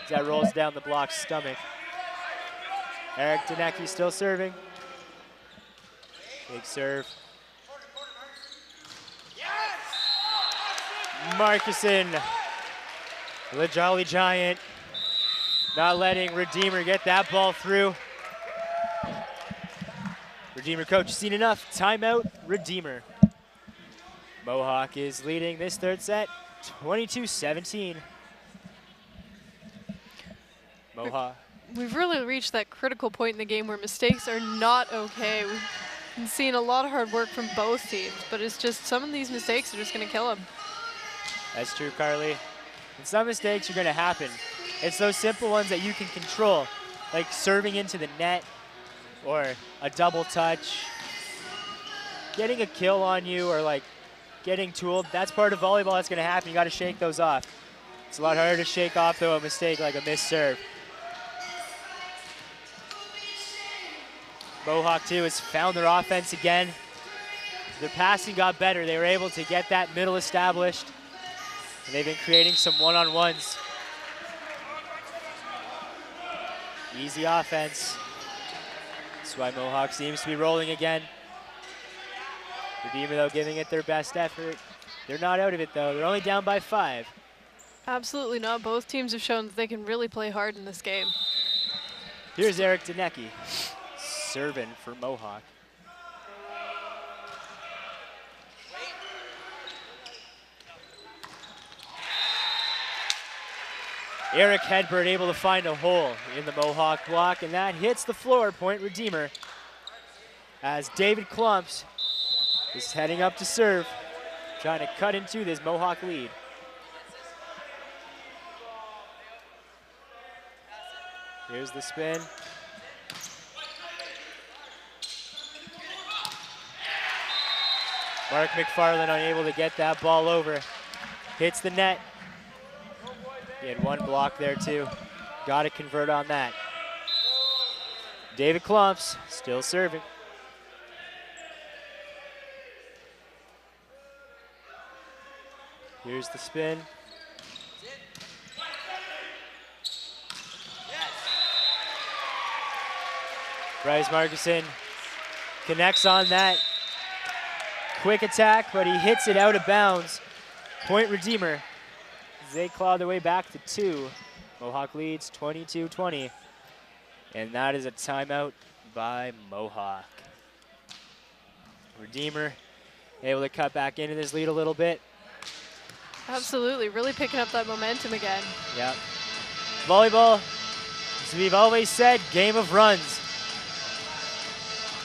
as that rolls down the block's stomach. Eric Danecki still serving. Big serve. Markuson, the Jolly Giant, not letting Redeemer get that ball through. Redeemer coach, seen enough. Timeout, Redeemer. Mohawk is leading this third set, 22-17. Mohawk. We've really reached that critical point in the game where mistakes are not okay. We've been seeing a lot of hard work from both teams, but it's just some of these mistakes are just going to kill them. That's true, Carly. And some mistakes are going to happen. It's those simple ones that you can control, like serving into the net or a double touch, getting a kill on you, or like getting tooled. That's part of volleyball that's going to happen. You got to shake those off. It's a lot harder to shake off, though, a mistake like a missed serve. Mohawk, too, has found their offense again. their passing got better. They were able to get that middle established. And they've been creating some one-on-ones. Easy offense. That's why Mohawk seems to be rolling again. Redeemer, though, giving it their best effort. They're not out of it, though. They're only down by 5. Absolutely not. Both teams have shown that they can really play hard in this game. Here's Eric Danecki serving for Mohawk. Eric Hedberg able to find a hole in the Mohawk block, and that hits the floor. Point Redeemer as David Klumps is heading up to serve, trying to cut into this Mohawk lead. Here's the spin. Mark McFarland unable to get that ball over. Hits the net. He had one block there too. Got to convert on that. David Klumps still serving. Here's the spin. Bryce Markuson connects on that quick attack, but he hits it out of bounds. Point Redeemer. They claw their way back to 2. Mohawk leads 22-20. And that is a timeout by Mohawk. Redeemer able to cut back into this lead a little bit. Absolutely, really picking up that momentum again. Yep. Volleyball, as we've always said, game of runs.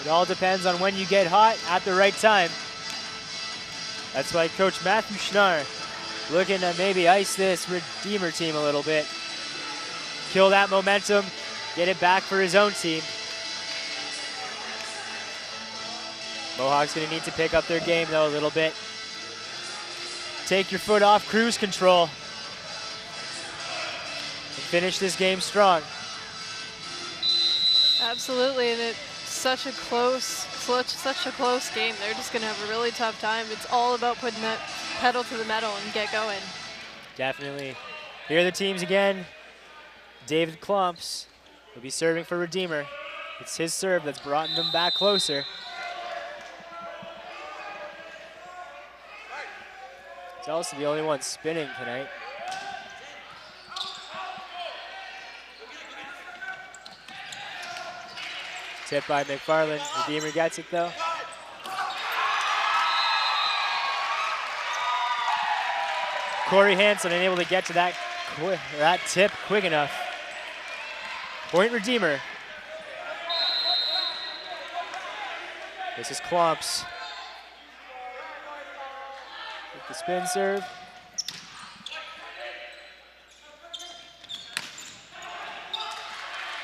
It all depends on when you get hot at the right time. That's why Coach Matthew Schnarr looking to maybe ice this Redeemer team a little bit. Kill that momentum, get it back for his own team. Mohawk's gonna need to pick up their game though a little bit. Take your foot off cruise control and finish this game strong. Absolutely, and it's such a close game. They're just gonna have a really tough time. It's all about putting that pedal to the metal and get going. Definitely. Here are the teams again. David Klumps will be serving for Redeemer. It's his serve that's brought them back closer. He's also the only one spinning tonight. Tip by McFarland. Redeemer gets it though. Corey Hansen unable to get to that tip quick enough. Point Redeemer. This is Klumps. With the spin serve.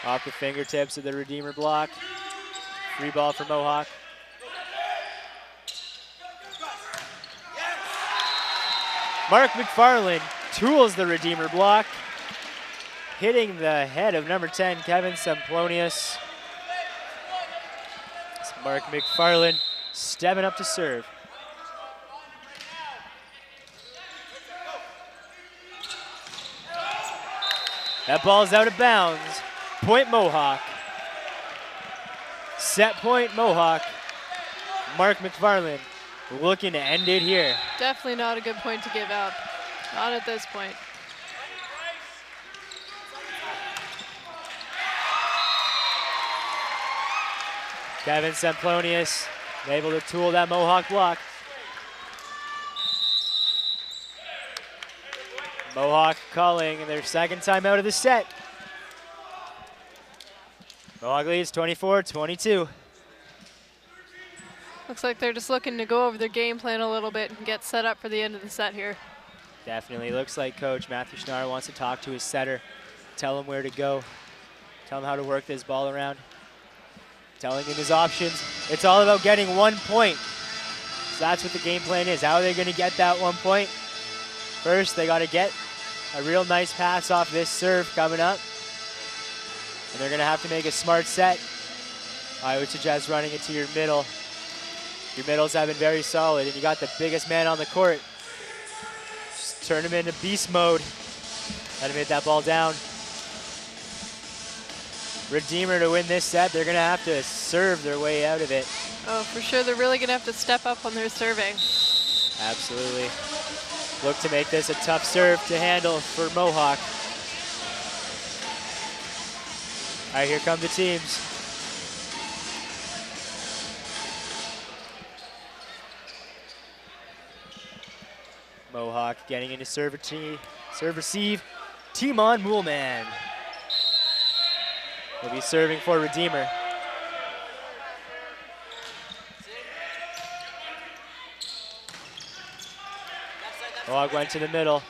Off the fingertips of the Redeemer block. Free ball for Mohawk. Mark McFarland tools the Redeemer block, hitting the head of number 10, Kevin Semplonius. It's Mark McFarland stepping up to serve. That ball's out of bounds. Point Mohawk. Set point Mohawk. Mark McFarland looking to end it here. Definitely not a good point to give up. Not at this point. Kevin Semplonius able to tool that Mohawk block. Mohawk calling their second time out of the set. Mohawk leads 24-22. Looks like they're just looking to go over their game plan a little bit and get set up for the end of the set here. Definitely looks like Coach Matthew Schnarr wants to talk to his setter, tell him where to go, tell him how to work this ball around, telling him his options. It's all about getting 1 point. So that's what the game plan is. How are they going to get that 1 point? First, they got to get a real nice pass off this serve coming up. And they're going to have to make a smart set. I would suggest running it to your middle. Your middles have been very solid, and you got the biggest man on the court. Just turn him into beast mode. Let him hit that ball down. Redeemer to win this set, they're gonna have to serve their way out of it. Oh, for sure, they're really gonna have to step up on their serving. Absolutely. Look to make this a tough serve to handle for Mohawk. All right, here come the teams. Mohawk getting into serve receive. Timon Moolman will be serving for Redeemer. Mohawk went to the middle.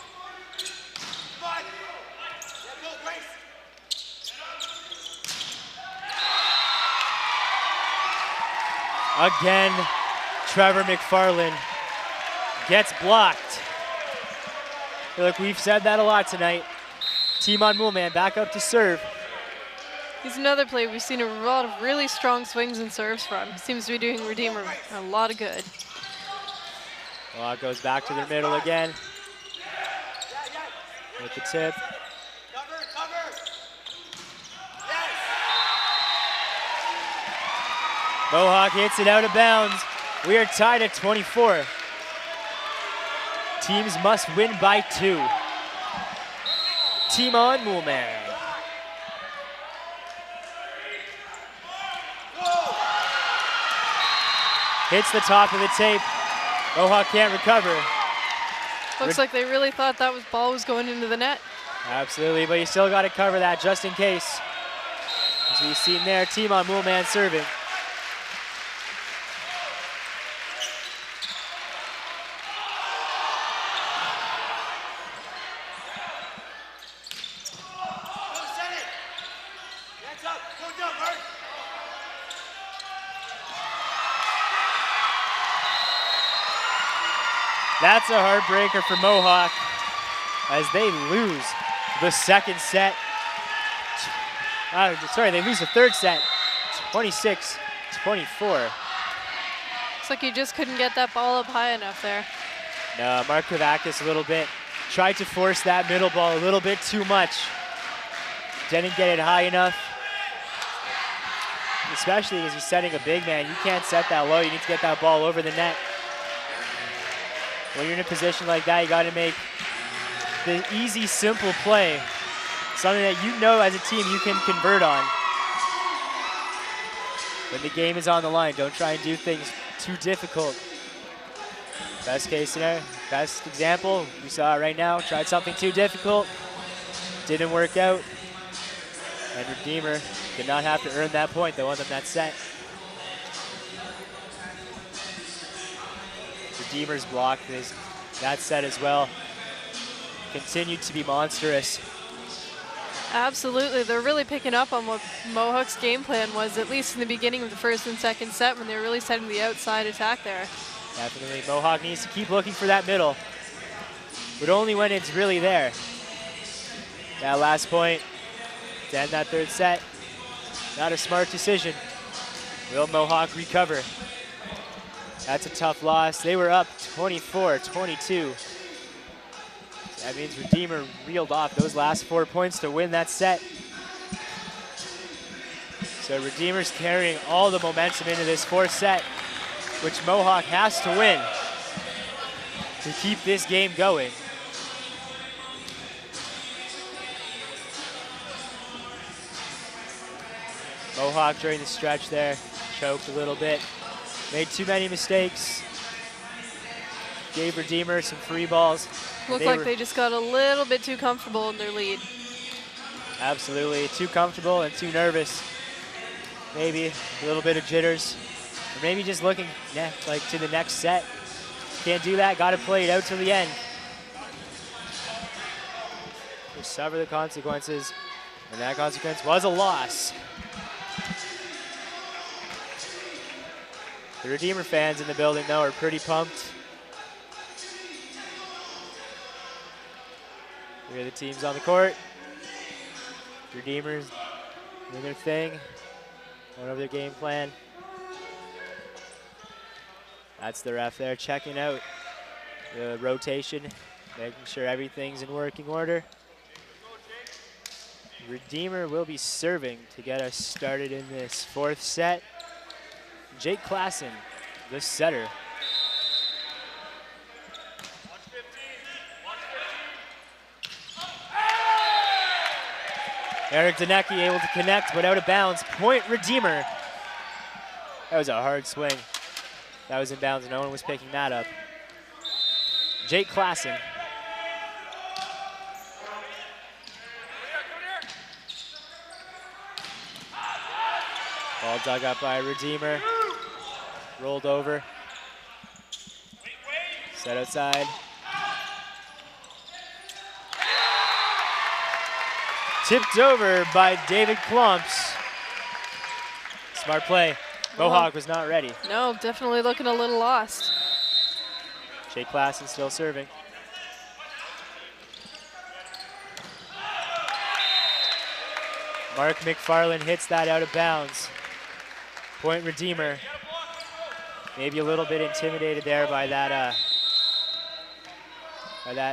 Again, Trevor McFarland gets blocked. I feel like we've said that a lot tonight. Timon Moolman back up to serve. He's another player we've seen a lot of really strong swings and serves from. He seems to be doing Redeemer a lot of good. Mohawk goes back to the middle again. With the tip. Mohawk hits it out of bounds. We are tied at 24. Teams must win by 2. Timon Moolman. Hits the top of the tape. Mohawk can't recover. Looks like they really thought that ball was going into the net. Absolutely, but you still got to cover that just in case. As we've seen there, Timon Moolman serving. That's a heartbreaker for Mohawk as they lose the second set. They lose the third set, 26-24. Looks like he just couldn't get that ball up high enough there. No, Mark Kravakis a little bit. Tried to force that middle ball a little bit too much. Didn't get it high enough. Especially as he's setting a big man. You can't set that low. You need to get that ball over the net. When you're in a position like that, you got to make the easy, simple play. Something that you know as a team you can convert on. When the game is on the line, don't try and do things too difficult. Best case scenario, best example, we saw it right now. Tried something too difficult, didn't work out. And Redeemer did not have to earn that point. They won them that set. Redeemer's block is that set as well. Continued to be monstrous. Absolutely, they're really picking up on what Mohawk's game plan was, at least in the beginning of the first and second set when they were really setting the outside attack there. Definitely, Mohawk needs to keep looking for that middle, but only when it's really there. That last point to end that third set, not a smart decision. Will Mohawk recover? That's a tough loss. They were up 24-22. That means Redeemer reeled off those last 4 points to win that set. So Redeemer's carrying all the momentum into this fourth set, which Mohawk has to win to keep this game going. Mohawk during the stretch there, choked a little bit. Made too many mistakes. Gave Redeemer some free balls. Looked like they just got a little bit too comfortable in their lead. Absolutely, too comfortable and too nervous. Maybe a little bit of jitters. Or maybe just looking like to the next set. Can't do that, gotta play it out to the end. Just suffer the consequences. And that consequence was a loss. The Redeemer fans in the building, though, are pretty pumped. Here are the teams on the court. Redeemers doing their thing, going over their game plan. That's the ref there checking out the rotation, making sure everything's in working order. Redeemer will be serving to get us started in this fourth set. Jake Klassen, the setter. Eric Danecki able to connect, but out of bounds. Point Redeemer. That was a hard swing. That was in bounds. No one was picking that up. Jake Klassen. Ball dug up by Redeemer. Rolled over. Set outside. Tipped over by David Klumps. Smart play. Mohawk was not ready. No, definitely looking a little lost. Jake Klassen still serving. Mark McFarland hits that out of bounds. Point Redeemer. Maybe a little bit intimidated there by that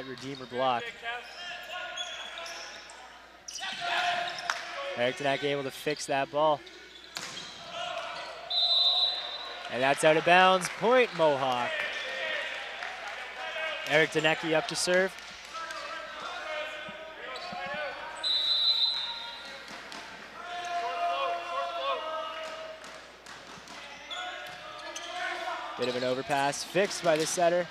Redeemer block. Eric Danecki able to fix that ball. And that's out of bounds. Point Mohawk. Eric Danecki up to serve. Bit of an overpass fixed by the setter.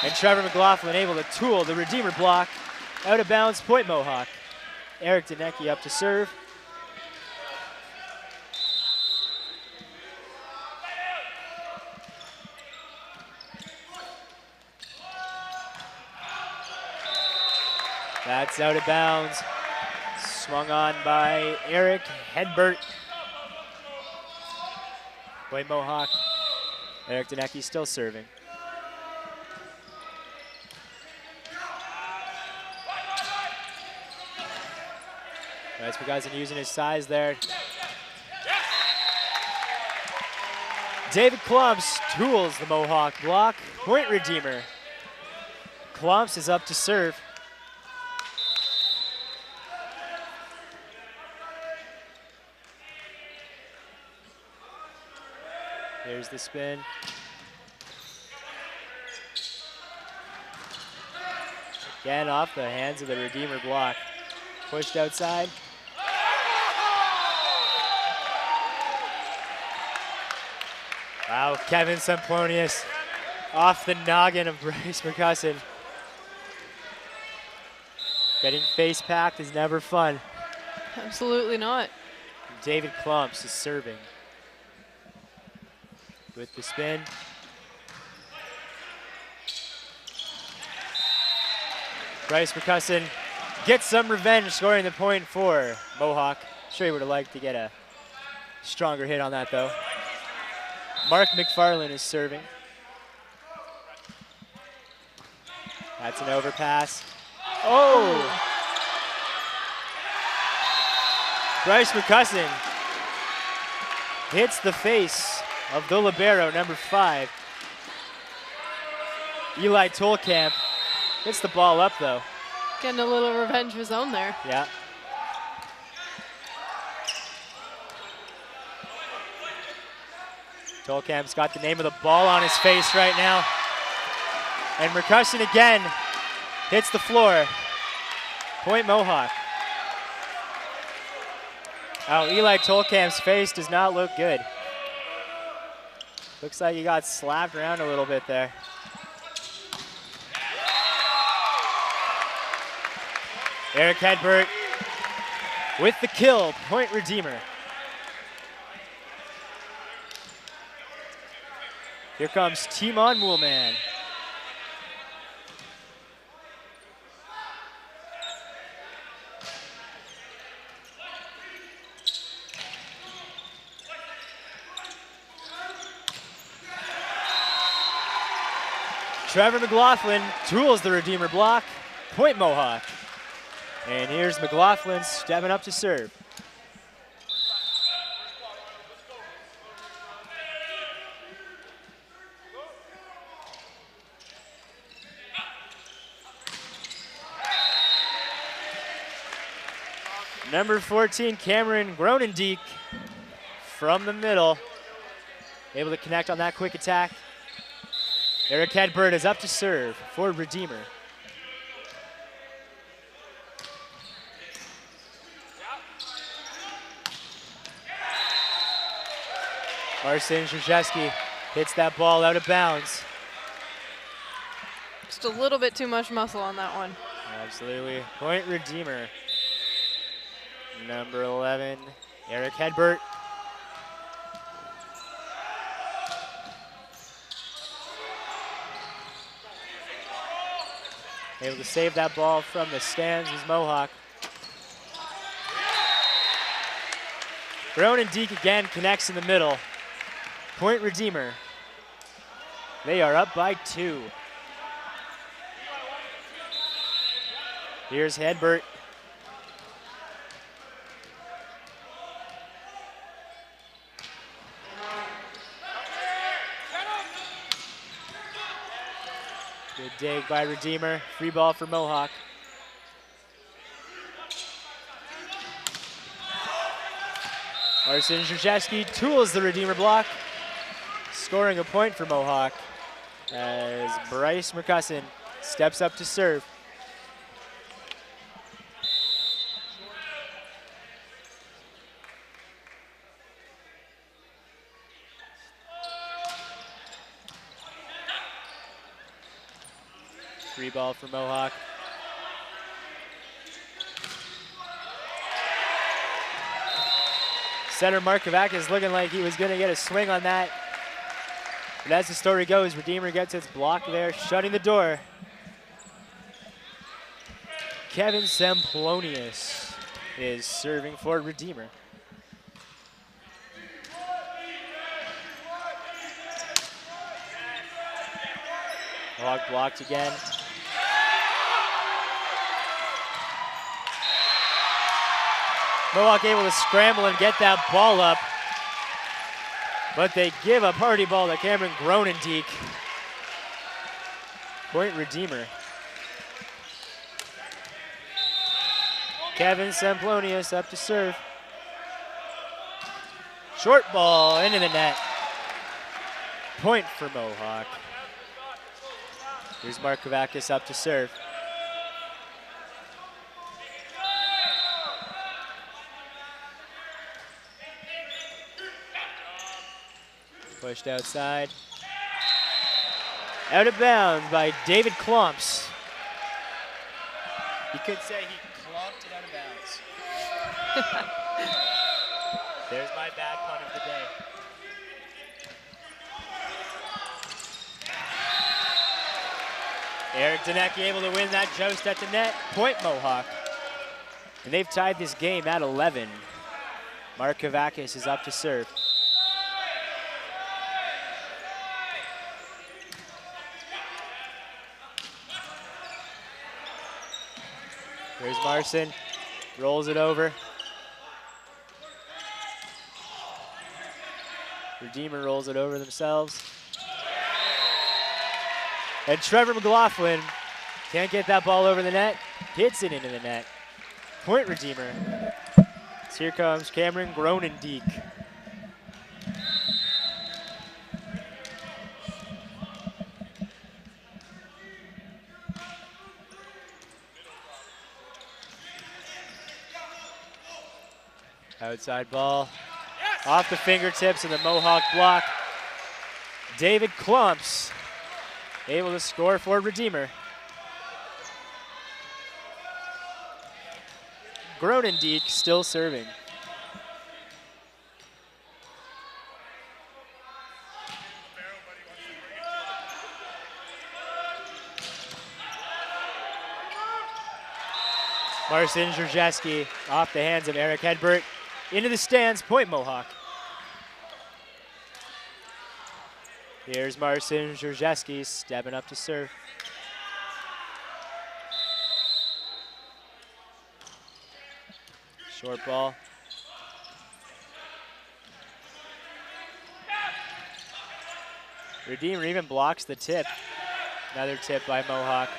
And Trevor McLaughlin able to tool the Redeemer block. Out of bounds, point Mohawk. Eric Danecki up to serve. That's out of bounds. Swung on by Eric Hedbert. Point Mohawk. Eric Danecki still serving. Bryce McCusin using his size there. David Klumps tools the Mohawk block. Point Redeemer. Klumps is up to serve. Here's the spin. Again off the hands of the Redeemer block. Pushed outside. Wow, Kevin Semplonius off the noggin of Bryce McCusin. Getting face packed is never fun. Absolutely not. David Klumps is serving. With the spin. Bryce McCusin gets some revenge, scoring the point for Mohawk. Sure he would have liked to get a stronger hit on that though. Mark McFarland is serving. That's an overpass. Oh! Bryce McCusin hits the face of the libero, number 5. Eli Tolkamp hits the ball up though. Getting a little revenge of his own there. Yeah. Tolkamp's got the name of the ball on his face right now. And McCusin again hits the floor. Point Mohawk. Oh, Eli Tolkamp's face does not look good. Looks like he got slapped around a little bit there. Eric Hedbert with the kill, point Redeemer. Here comes Timon Moolman. Trevor McLaughlin tools the Redeemer block, point Mohawk. And here's McLaughlin stepping up to serve. Number 14, Cameron Gronendijk from the middle. Able to connect on that quick attack. Eric Hedberg is up to serve for Redeemer. Marcin Krzyzewski hits that ball out of bounds. Just a little bit too much muscle on that one. Absolutely. Point Redeemer. Number 11, Eric Hedberg. Able to save that ball from the stands is Mohawk. Gronendijk again connects in the middle. Point Redeemer. They are up by 2. Here's Hedberg. Good dig by Redeemer. Free ball for Mohawk. Marcin Krzyzewski tools the Redeemer block, scoring a point for Mohawk as Bryce Mercusson steps up to serve. Free ball for Mohawk. Center Markovac is looking like he was going to get a swing on that. But as the story goes, Redeemer gets its block there, shutting the door. Kevin Semplonius is serving for Redeemer. Mohawk blocked again. Mohawk able to scramble and get that ball up, but they give a party ball to Cameron Gronendijk. Point Redeemer. Kevin Semplonius up to serve. Short ball into the net. Point for Mohawk. Here's Markovac up to serve. Pushed outside. Out of bounds by David Klumps. You could say he clumped it out of bounds. There's my bad pun of the day. Eric Danecki able to win that joust at the net. Point Mohawk. And they've tied this game at 11. Markovakis is up to serve. There's Marcin, rolls it over. Redeemer rolls it over themselves. And Trevor McLaughlin can't get that ball over the net, hits it into the net. Point Redeemer. So here comes Cameron Gronendijk. Outside ball, off the fingertips of the Mohawk block. David Klumps able to score for Redeemer. Gronendijk still serving. Marcin Krzyzewski off the hands of Eric Hedberg. Into the stands, point Mohawk. Here's Marcin Krzyzewski stepping up to serve. Short ball. Redeemer even blocks the tip. Another tip by Mohawk.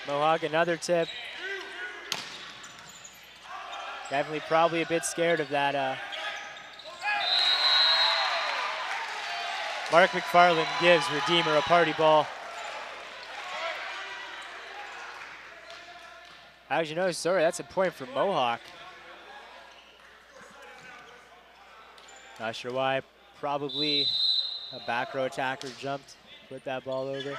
Mohawk, another tip. Definitely probably a bit scared of that. Mark McFarland gives Redeemer a party ball. As you know, sorry, that's a point for Mohawk. Not sure why. Probably a back row attacker jumped, put that ball over.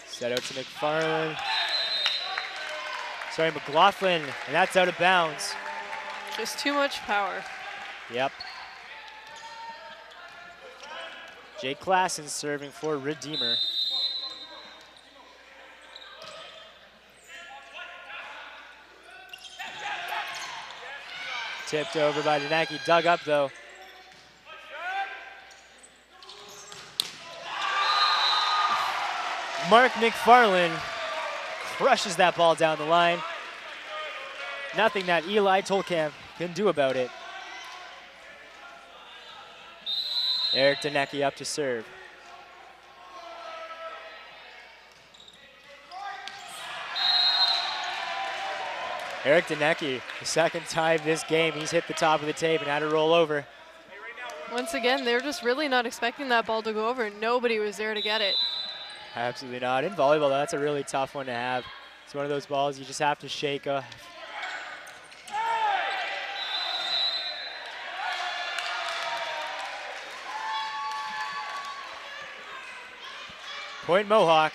Set out to McFarland. Sorry, McLaughlin, and that's out of bounds. Just too much power. Yep. Jake Klassen serving for Redeemer. Tipped over by Denecki, dug up though. Mark McFarland crushes that ball down the line. Nothing that Eli Tolkamp can do about it. Eric Denecki up to serve. Eric Denecki, the second time this game, he's hit the top of the tape and had to roll over. Once again, they're just really not expecting that ball to go over, and nobody was there to get it. Absolutely not. In volleyball, that's a really tough one to have. It's one of those balls you just have to shake off. Point Mohawk.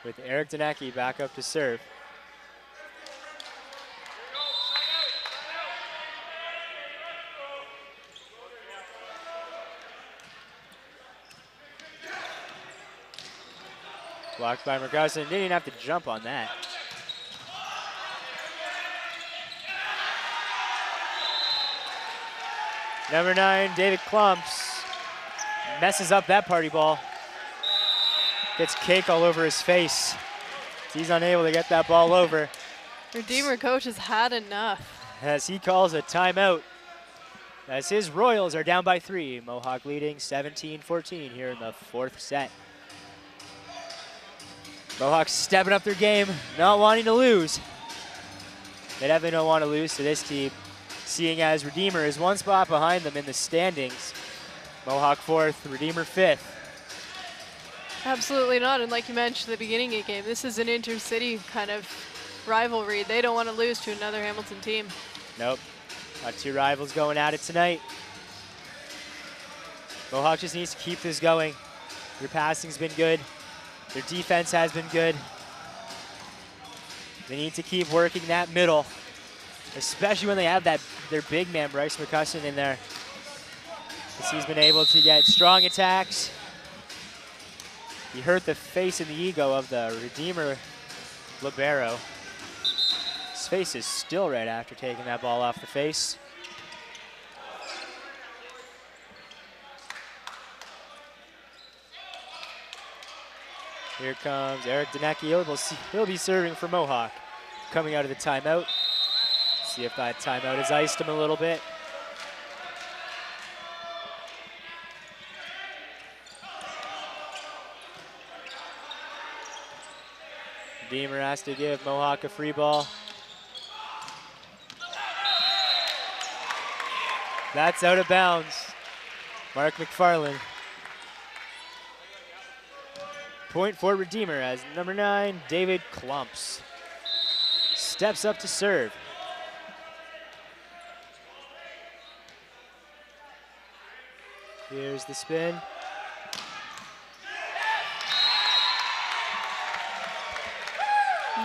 With Eric Denecki back up to serve. Blocked by Mergussen. Didn't even have to jump on that. Number 9, David Klumps, messes up that party ball. Gets cake all over his face. He's unable to get that ball over. Redeemer coach has had enough. As he calls a timeout. As his Royals are down by 3. Mohawk leading 17-14 here in the 4th set. Mohawks stepping up their game, not wanting to lose. They definitely don't want to lose to this team, seeing as Redeemer is 1 spot behind them in the standings. Mohawk 4th, Redeemer 5th. Absolutely not, and like you mentioned at the beginning of the game, this is an intercity kind of rivalry. They don't want to lose to another Hamilton team. Nope, got 2 rivals going at it tonight. Mohawk just needs to keep this going. Their passing's been good. Their defense has been good. They need to keep working that middle, especially when they have their big man, Bryce McCusson, in there. As he's been able to get strong attacks. He hurt the face and the ego of the Redeemer libero. His face is still red after taking that ball off the face. Here comes Eric Denecki. He'll be serving for Mohawk. Coming out of the timeout. See if that timeout has iced him a little bit. Redeemer has to give Mohawk a free ball. That's out of bounds. Mark McFarland. Point for Redeemer as number 9, David Klumps, steps up to serve. Here's the spin.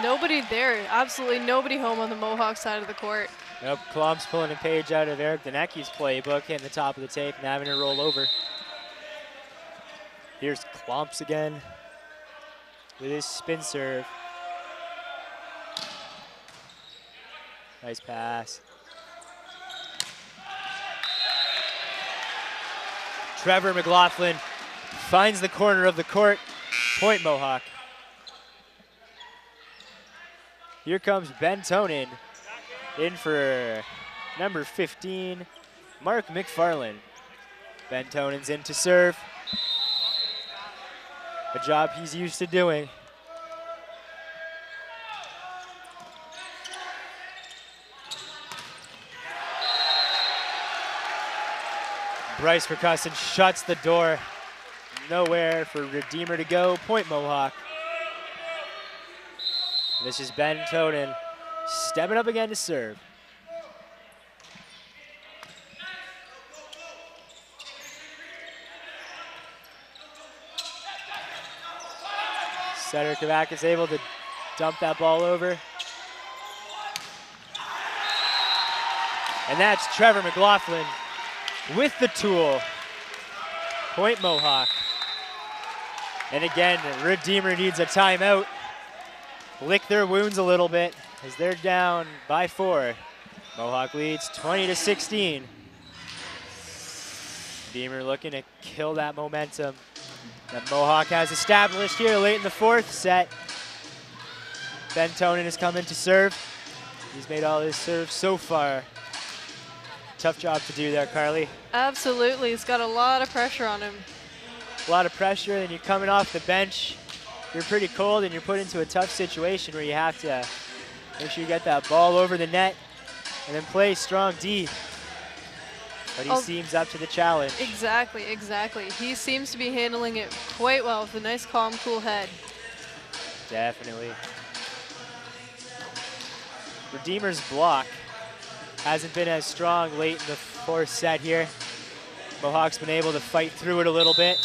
Nobody there, absolutely nobody home on the Mohawk side of the court. Nope, Klumps pulling a page out of Eric Denecki's playbook, hitting the top of the tape and having it roll over. Here's Klumps again with his spin serve. Nice pass. Trevor McLaughlin finds the corner of the court. Point Mohawk. Here comes Ben Tonin in for number 15, Mark McFarland. Ben Tonen's in to serve. A job he's used to doing. Bryce Percussion shuts the door. Nowhere for Redeemer to go. Point Mohawk. This is Ben Tonen stepping up again to serve. Setter Kavak is able to dump that ball over. And that's Trevor McLaughlin with the tool. Point Mohawk. And again, Redeemer needs a timeout. Lick their wounds a little bit as they're down by 4. Mohawk leads 20-16. Redeemer looking to kill that momentum that Mohawk has established here late in the 4th set. Ben Tonen has come in to serve. He's made all his serves so far. Tough job to do there, Carly. Absolutely, he's got a lot of pressure on him. A lot of pressure, and you're coming off the bench. You're pretty cold, and you're put into a tough situation where you have to make sure you get that ball over the net and then play strong D. But he seems up to the challenge. Exactly, exactly. He seems to be handling it quite well with a nice, calm, cool head. Definitely. Redeemer's block hasn't been as strong late in the 4th set here. Mohawk's been able to fight through it a little bit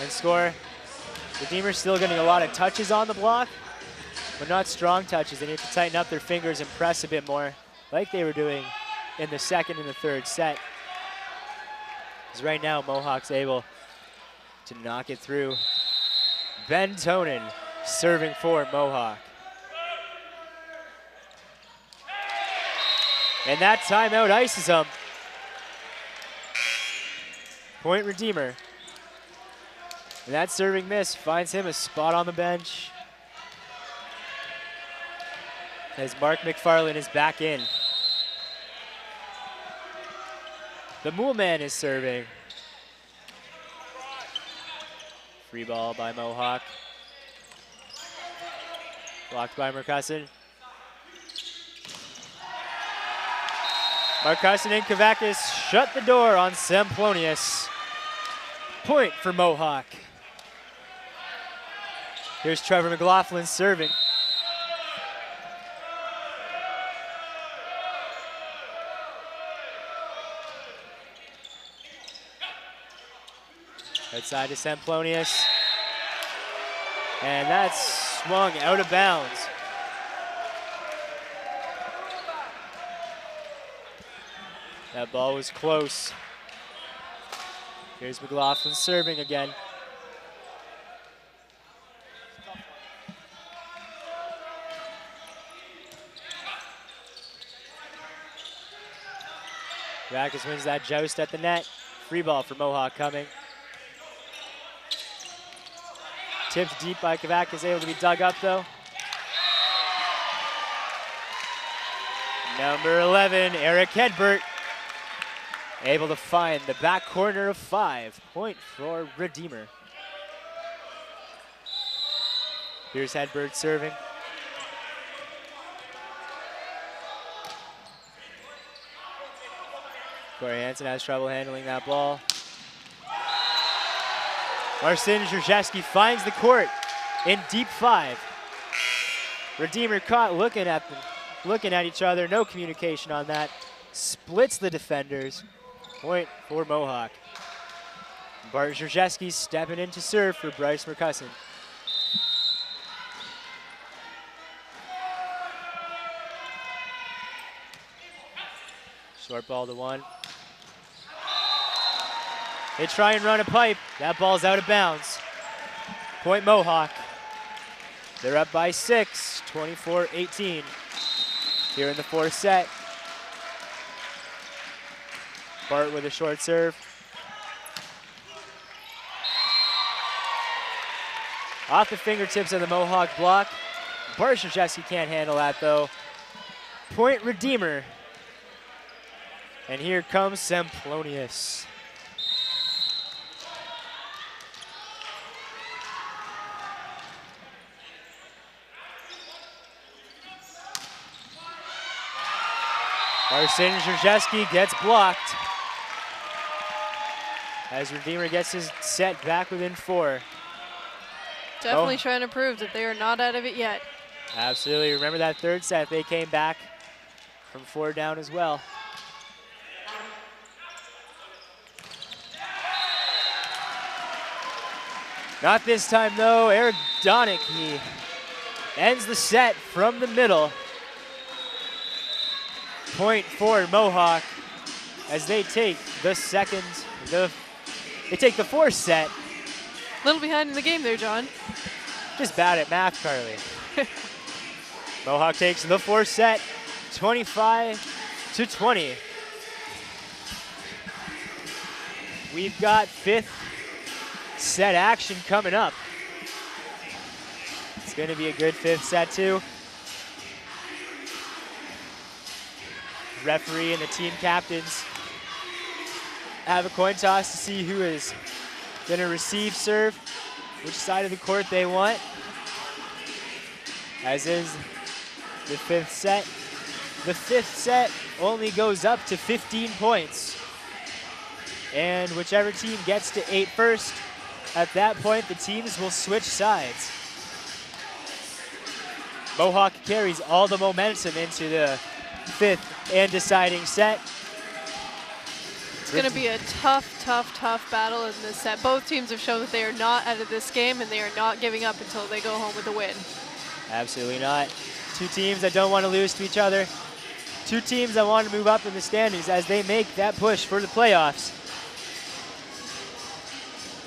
and score. Redeemer's still getting a lot of touches on the block, but not strong touches. They need to tighten up their fingers and press a bit more, like they were doing in the 2nd and the 3rd set. Because right now, Mohawk's able to knock it through. Ben Tonen serving for Mohawk. And that timeout ices him. Point Redeemer. And that serving miss finds him a spot on the bench as Mark McFarland is back in. The Mule Man is serving. Free ball by Mohawk. Blocked by Mercussin. Marcussin and Kavakis shut the door on Semplonius. Point for Mohawk. Here's Trevor McLaughlin serving. Outside to Semplonius. And that's swung out of bounds. That ball was close. Here's McLaughlin serving again. Kavakis wins that joust at the net. Free ball for Mohawk coming. Tipped deep by Kavakis, able to be dug up though. Number 11, Eric Hedbert, able to find the back corner of 5. Point for Redeemer. Here's Hedbert serving. Corey Hansen has trouble handling that ball. Marcin Zherzhevsky finds the court in deep 5. Redeemer caught looking at each other. No communication on that. Splits the defenders. Point for Mohawk. Bart Zherzhevsky stepping in to serve for Bryce Mercussin. Short ball to 1. They try and run a pipe. That ball's out of bounds. Point Mohawk. They're up by 6, 24-18. Here in the 4th set. Bart with a short serve. Off the fingertips of the Mohawk block. Bart Zherzhevsky can't handle that though. Point Redeemer. And here comes Semplonius. Marcin Zrzewski gets blocked as Redeemer gets his set back within 4. Definitely trying to prove that they are not out of it yet. Absolutely. Remember that third set, they came back from 4 down as well. Not this time though. Eric Donick, he ends the set from the middle. Point for Mohawk as they take the they take the 4th set. A little behind in the game there, John. Just bad at math, Carly. Mohawk takes the 4th set, 25-20. We've got 5th set action coming up. It's going to be a good 5th set too. Referee and the team captains have a coin toss to see who is going to receive serve, which side of the court they want. As is the 5th set. The 5th set only goes up to 15 points. And whichever team gets to 8 first, at that point the teams will switch sides. Mohawk carries all the momentum into the 5th and deciding set. It's going to be a tough, tough, tough battle in this set. Both teams have shown that they are not out of this game and they are not giving up until they go home with a win. Absolutely not. 2 teams that don't want to lose to each other. 2 teams that want to move up in the standings as they make that push for the playoffs.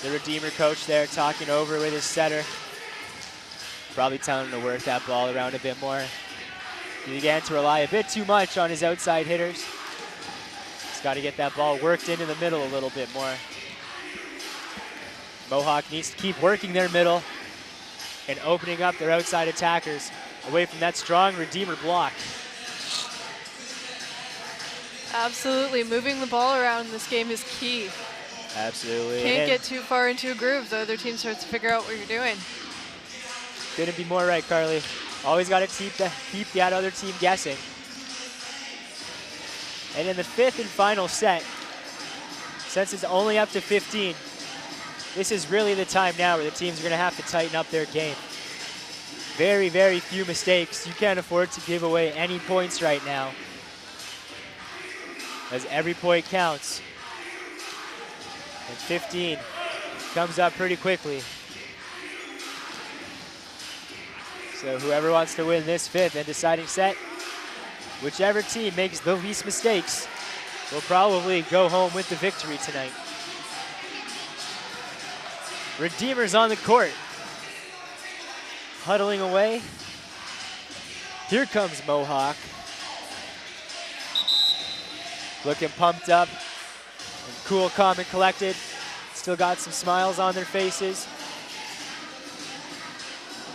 The Redeemer coach there talking over with his setter. Probably telling him to work that ball around a bit more. He began to rely a bit too much on his outside hitters. He's got to get that ball worked into the middle a little bit more. Mohawk needs to keep working their middle and opening up their outside attackers away from that strong Redeemer block. Absolutely, moving the ball around in this game is key. Absolutely. Can't get too far into a groove. The other team starts to figure out what you're doing. Couldn't be more right, Carly. Always got to keep that other team guessing. And in the 5th and final set, since it's only up to 15, this is really the time now where the teams are going to have to tighten up their game. Very, very few mistakes. You can't afford to give away any points right now, as every point counts. And 15 comes up pretty quickly. So whoever wants to win this 5th and deciding set, whichever team makes the least mistakes will probably go home with the victory tonight. Redeemer's on the court, huddling away. Here comes Mohawk. Looking pumped up and cool, calm, and collected. Still got some smiles on their faces.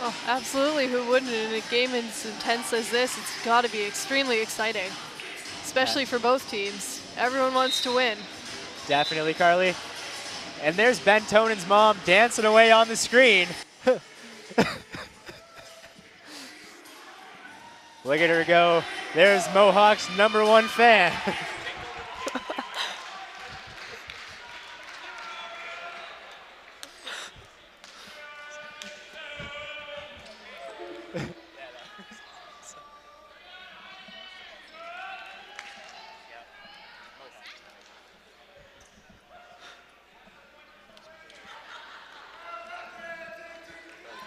Oh, absolutely. Who wouldn't? In a game as intense as this, it's got to be extremely exciting, especially for both teams. Everyone wants to win. Definitely, Carly. And there's Ben Tonen's mom dancing away on the screen. Look at her go. There's Mohawk's #1 fan.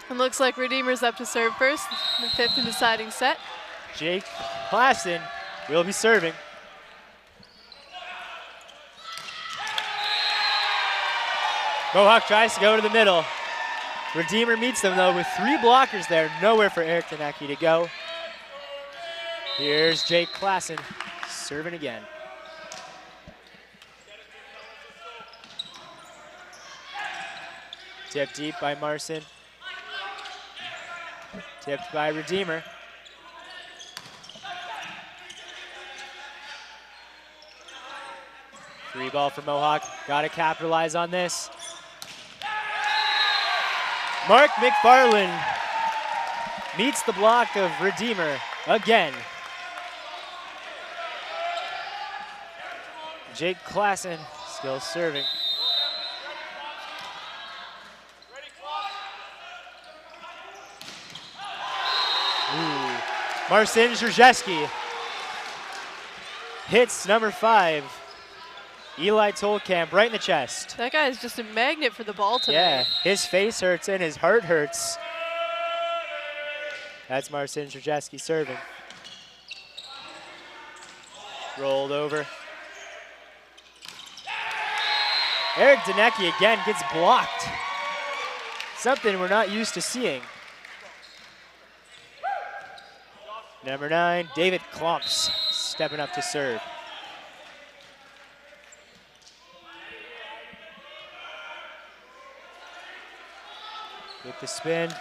It looks like Redeemer's up to serve first, the 5th and deciding set. Jake Klassen will be serving. Mohawk tries to go to the middle. Redeemer meets them though with 3 blockers there. Nowhere for Eric Tanaki to go. Here's Jake Klassen serving again. Tipped deep by Marcin. Tipped by Redeemer. Free ball for Mohawk. Got to capitalize on this. Mark McFarland meets the block of Redeemer again. Jake Klassen still serving. Ooh. Marcin Zrzewski hits number 5, Eli Tolkamp, right in the chest. That guy is just a magnet for the ball today. Yeah, his face hurts and his heart hurts. That's Marcin Zrzewski serving. Rolled over. Eric Danecki again gets blocked. Something we're not used to seeing. Number 9, David Klumps, stepping up to serve. With the spin.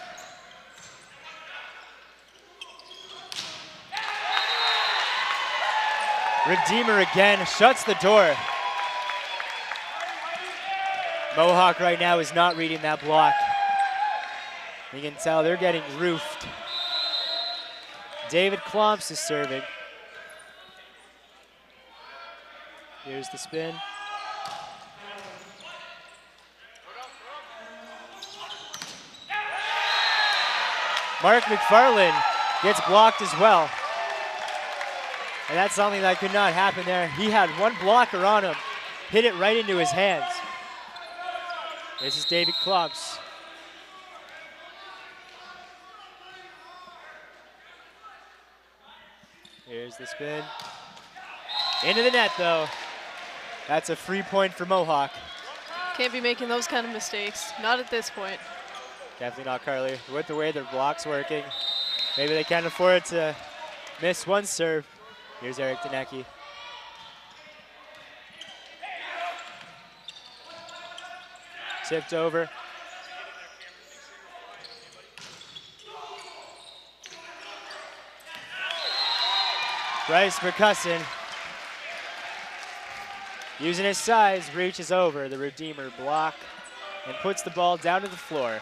Redeemer again shuts the door. Mohawk right now is not reading that block. You can tell they're getting roofed. David Klumps is serving. Here's the spin. Mark McFarland gets blocked as well. And that's something that could not happen there. He had one blocker on him, hit it right into his hands. This is David Klumps. Here's the spin. Into the net, though. That's a free point for Mohawk. Can't be making those kind of mistakes. Not at this point. Definitely not Carly. With the way their block's working, maybe they can't afford to miss one serve. Here's Eric Danecki. Tipped over. Bryce Percussion, using his size, reaches over the Redeemer block and puts the ball down to the floor.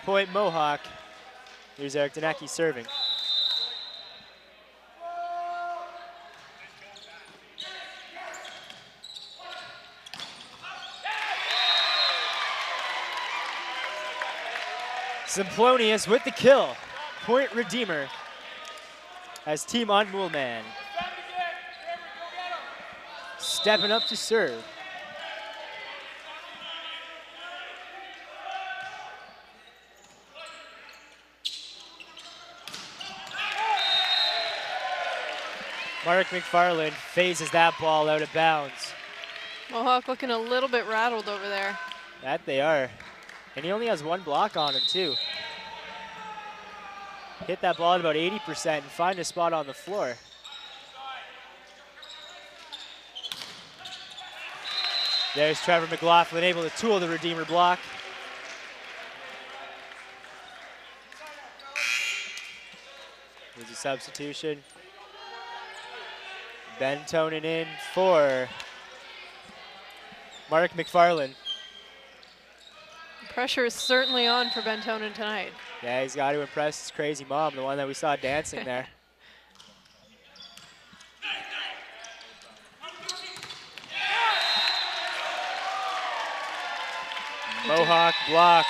Point Mohawk. Here's Eric Danecki serving. Semplonius with the kill. Point Redeemer as Team Unmulman stepping up to serve. Mark McFarland phases that ball out of bounds. Mohawk looking a little bit rattled over there. That they are. And he only has one block on him, too. Hit that ball at about 80% and find a spot on the floor. There's Trevor McLaughlin able to tool the Redeemer block. Here's a substitution. Ben Tonin in for Mark McFarland. Pressure is certainly on for Bentonen tonight. Yeah, he's got to impress his crazy mom, the one that we saw dancing there. Mohawk block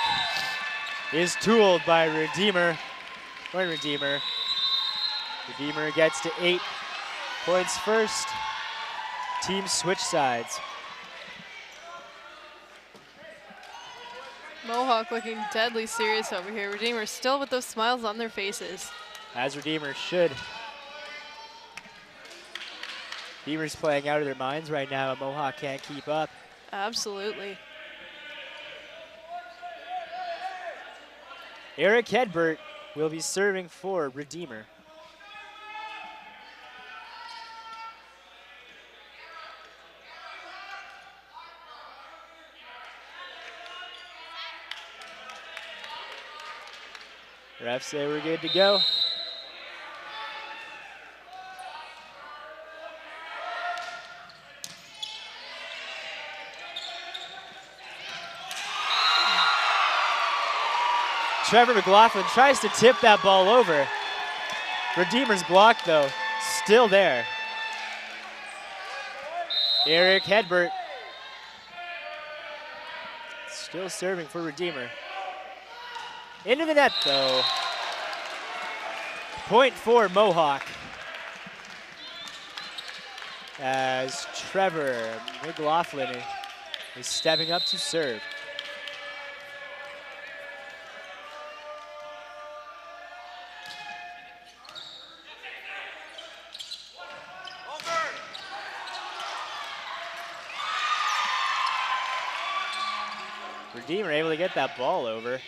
is tooled by Redeemer. Point Redeemer. Redeemer gets to 8 points first. Teams switch sides. Mohawk looking deadly serious over here. Redeemer still with those smiles on their faces. As Redeemer should. Redeemer's playing out of their minds right now, and Mohawk can't keep up. Absolutely. Eric Hedbert will be serving for Redeemer. Refs say we're good to go. Trevor McLaughlin tries to tip that ball over. Redeemer's block, though, still there. Eric Hedbert still serving for Redeemer. Into the net, though. Point for Mohawk. As Trevor McLaughlin is stepping up to serve. Redeemer able to get that ball over.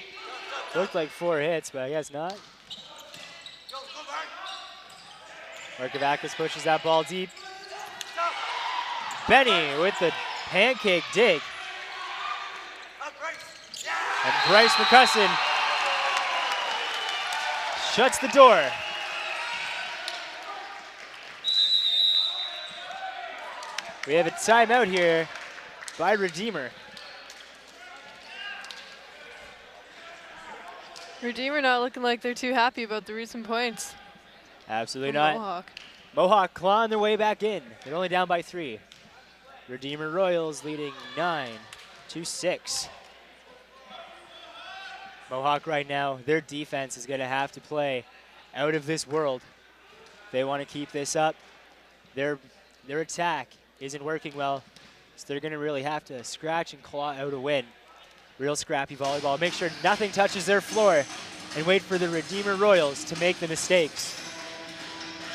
Looked like 4 hits, but I guess not. Markovakis pushes that ball deep. Benny with the pancake dig. And Bryce McCusson shuts the door. We have a timeout here by Redeemer. Redeemer not looking like they're too happy about the recent points. Absolutely not. Mohawk. Mohawk clawing their way back in. They're only down by 3. Redeemer Royals leading 9-6. Mohawk right now, their defense is going to have to play out of this world. They want to keep this up. Their attack isn't working well, so they're going to really have to scratch and claw out a win. Real scrappy volleyball. Make sure nothing touches their floor and wait for the Redeemer Royals to make the mistakes.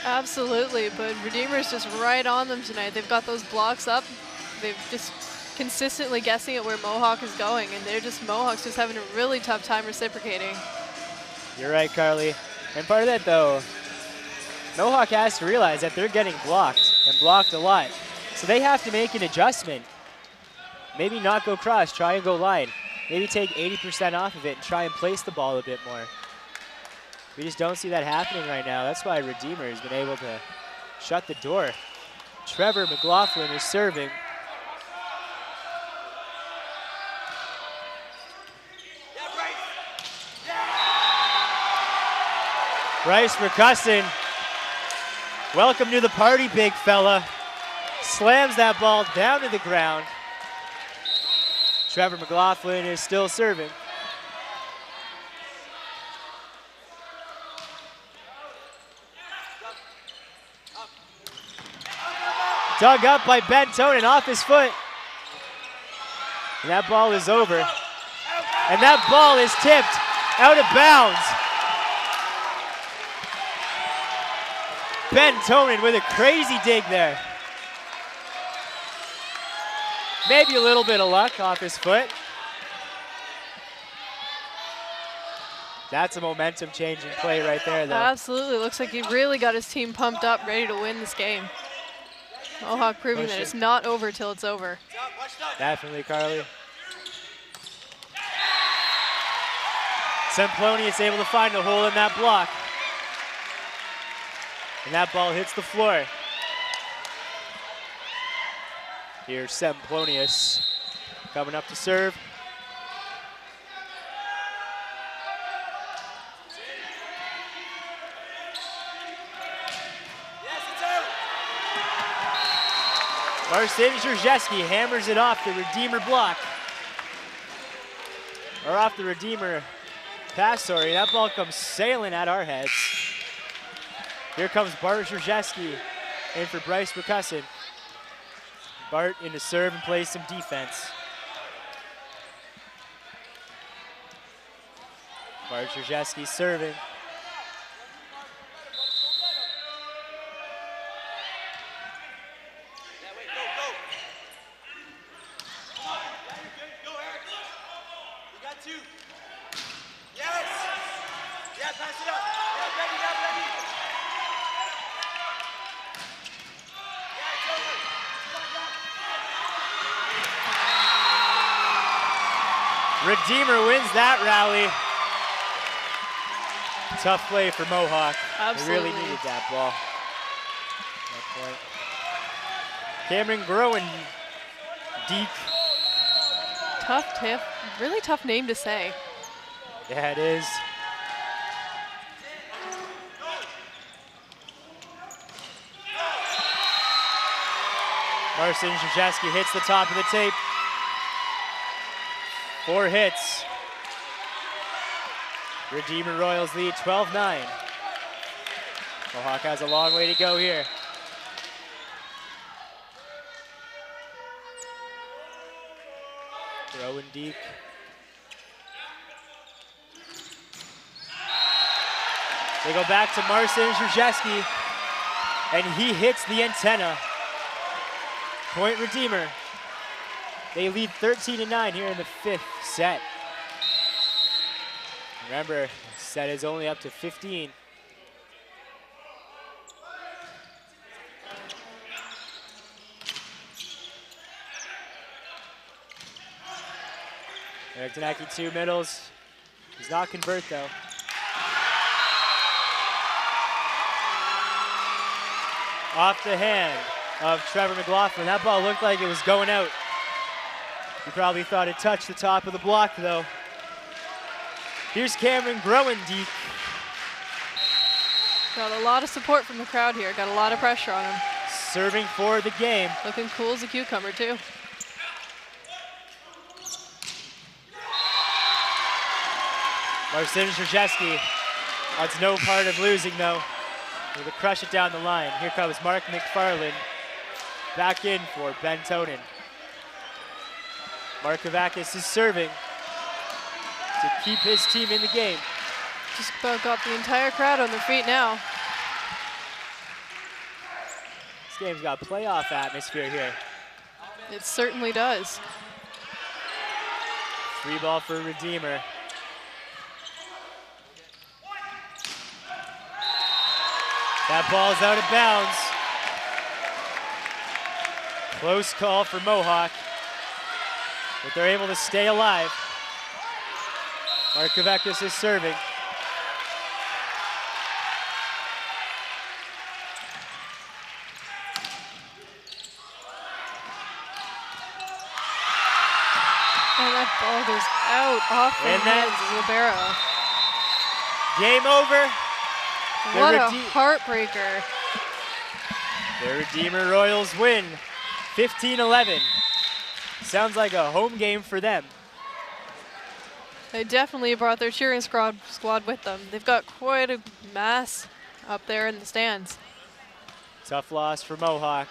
Absolutely, but Redeemer's just right on them tonight. They've got those blocks up. They've just consistently guessing at where Mohawk is going, and Mohawk's just having a really tough time reciprocating. You're right, Carly. And part of that, though, Mohawk has to realize that they're getting blocked, and blocked a lot. So they have to make an adjustment. Maybe not go cross, try and go line. Maybe take 80% off of it and try and place the ball a bit more. We just don't see that happening right now. That's why Redeemer has been able to shut the door. Trevor McLaughlin is serving. Bryce McCusson, welcome to the party, big fella. Slams that ball down to the ground. Trevor McLaughlin is still serving. Dug up by Ben Tonin off his foot. And that ball is over. And that ball is tipped out of bounds. Ben Tonin with a crazy dig there. Maybe a little bit of luck off his foot. That's a momentum-changing play right there, though. Absolutely. Looks like he really got his team pumped up, ready to win this game. Mohawk proving that it's not over till it's over. Definitely, Carly. Semploni is able to find a hole in that block. And that ball hits the floor. Here's Semplonius coming up to serve. Marcin Żerzeski hammers it off the Redeemer block. Or off the Redeemer pass, sorry. That ball comes sailing at our heads. Here comes Bart Żerzeski in for Bryce McCusson. Bart in to serve and play some defense. Bart Żerzeski serving. Redeemer wins that rally. Tough play for Mohawk. Absolutely. They really needed that ball. That point. Cameron Groen, deep. Tough tip. Really tough name to say. Yeah, it is. Marcin Krzyzewski hits the top of the tape. 4 hits. Redeemer Royals lead 12-9. Mohawk has a long way to go here. Throwing deep. They go back to Marcin Krzyzewski, and he hits the antenna. Point Redeemer. They lead 13-9 here in the 5th set. Remember, set is only up to 15. Eric Tanaki, 2 middles. Does not convert though. Off the hand of Trevor McLaughlin. That ball looked like it was going out. You probably thought it touched the top of the block though. Here's Cameron Groendiek. Got a lot of support from the crowd here. Got a lot of pressure on him. Serving for the game. Looking cool as a cucumber too. Marcin Krzyzewski wants no part of losing though. Able to crush it down the line. Here comes Mark McFarland back in for Ben Tonin. Markovakis is serving to keep his team in the game. Just about got the entire crowd on their feet now. This game's got playoff atmosphere here. It certainly does. 3 ball for Redeemer. That ball's out of bounds. Close call for Mohawk, but they're able to stay alive. Markovakis is serving. And that ball goes out off the And hands of Libero. Game over. What a heartbreaker. The Redeemer Royals win 15-11. Sounds like a home game for them. They definitely brought their cheering squad with them. They've got quite a mass up there in the stands. Tough loss for Mohawk,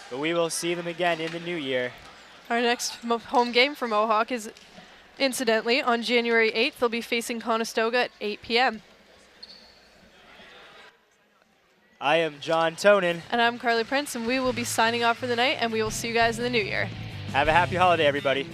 but we will see them again in the new year. Our next home game for Mohawk is, incidentally, on January 8th. They'll be facing Conestoga at 8 p.m. I am John Tonin. And I'm Carly Prince, and we will be signing off for the night, and we will see you guys in the new year. Have a happy holiday, everybody.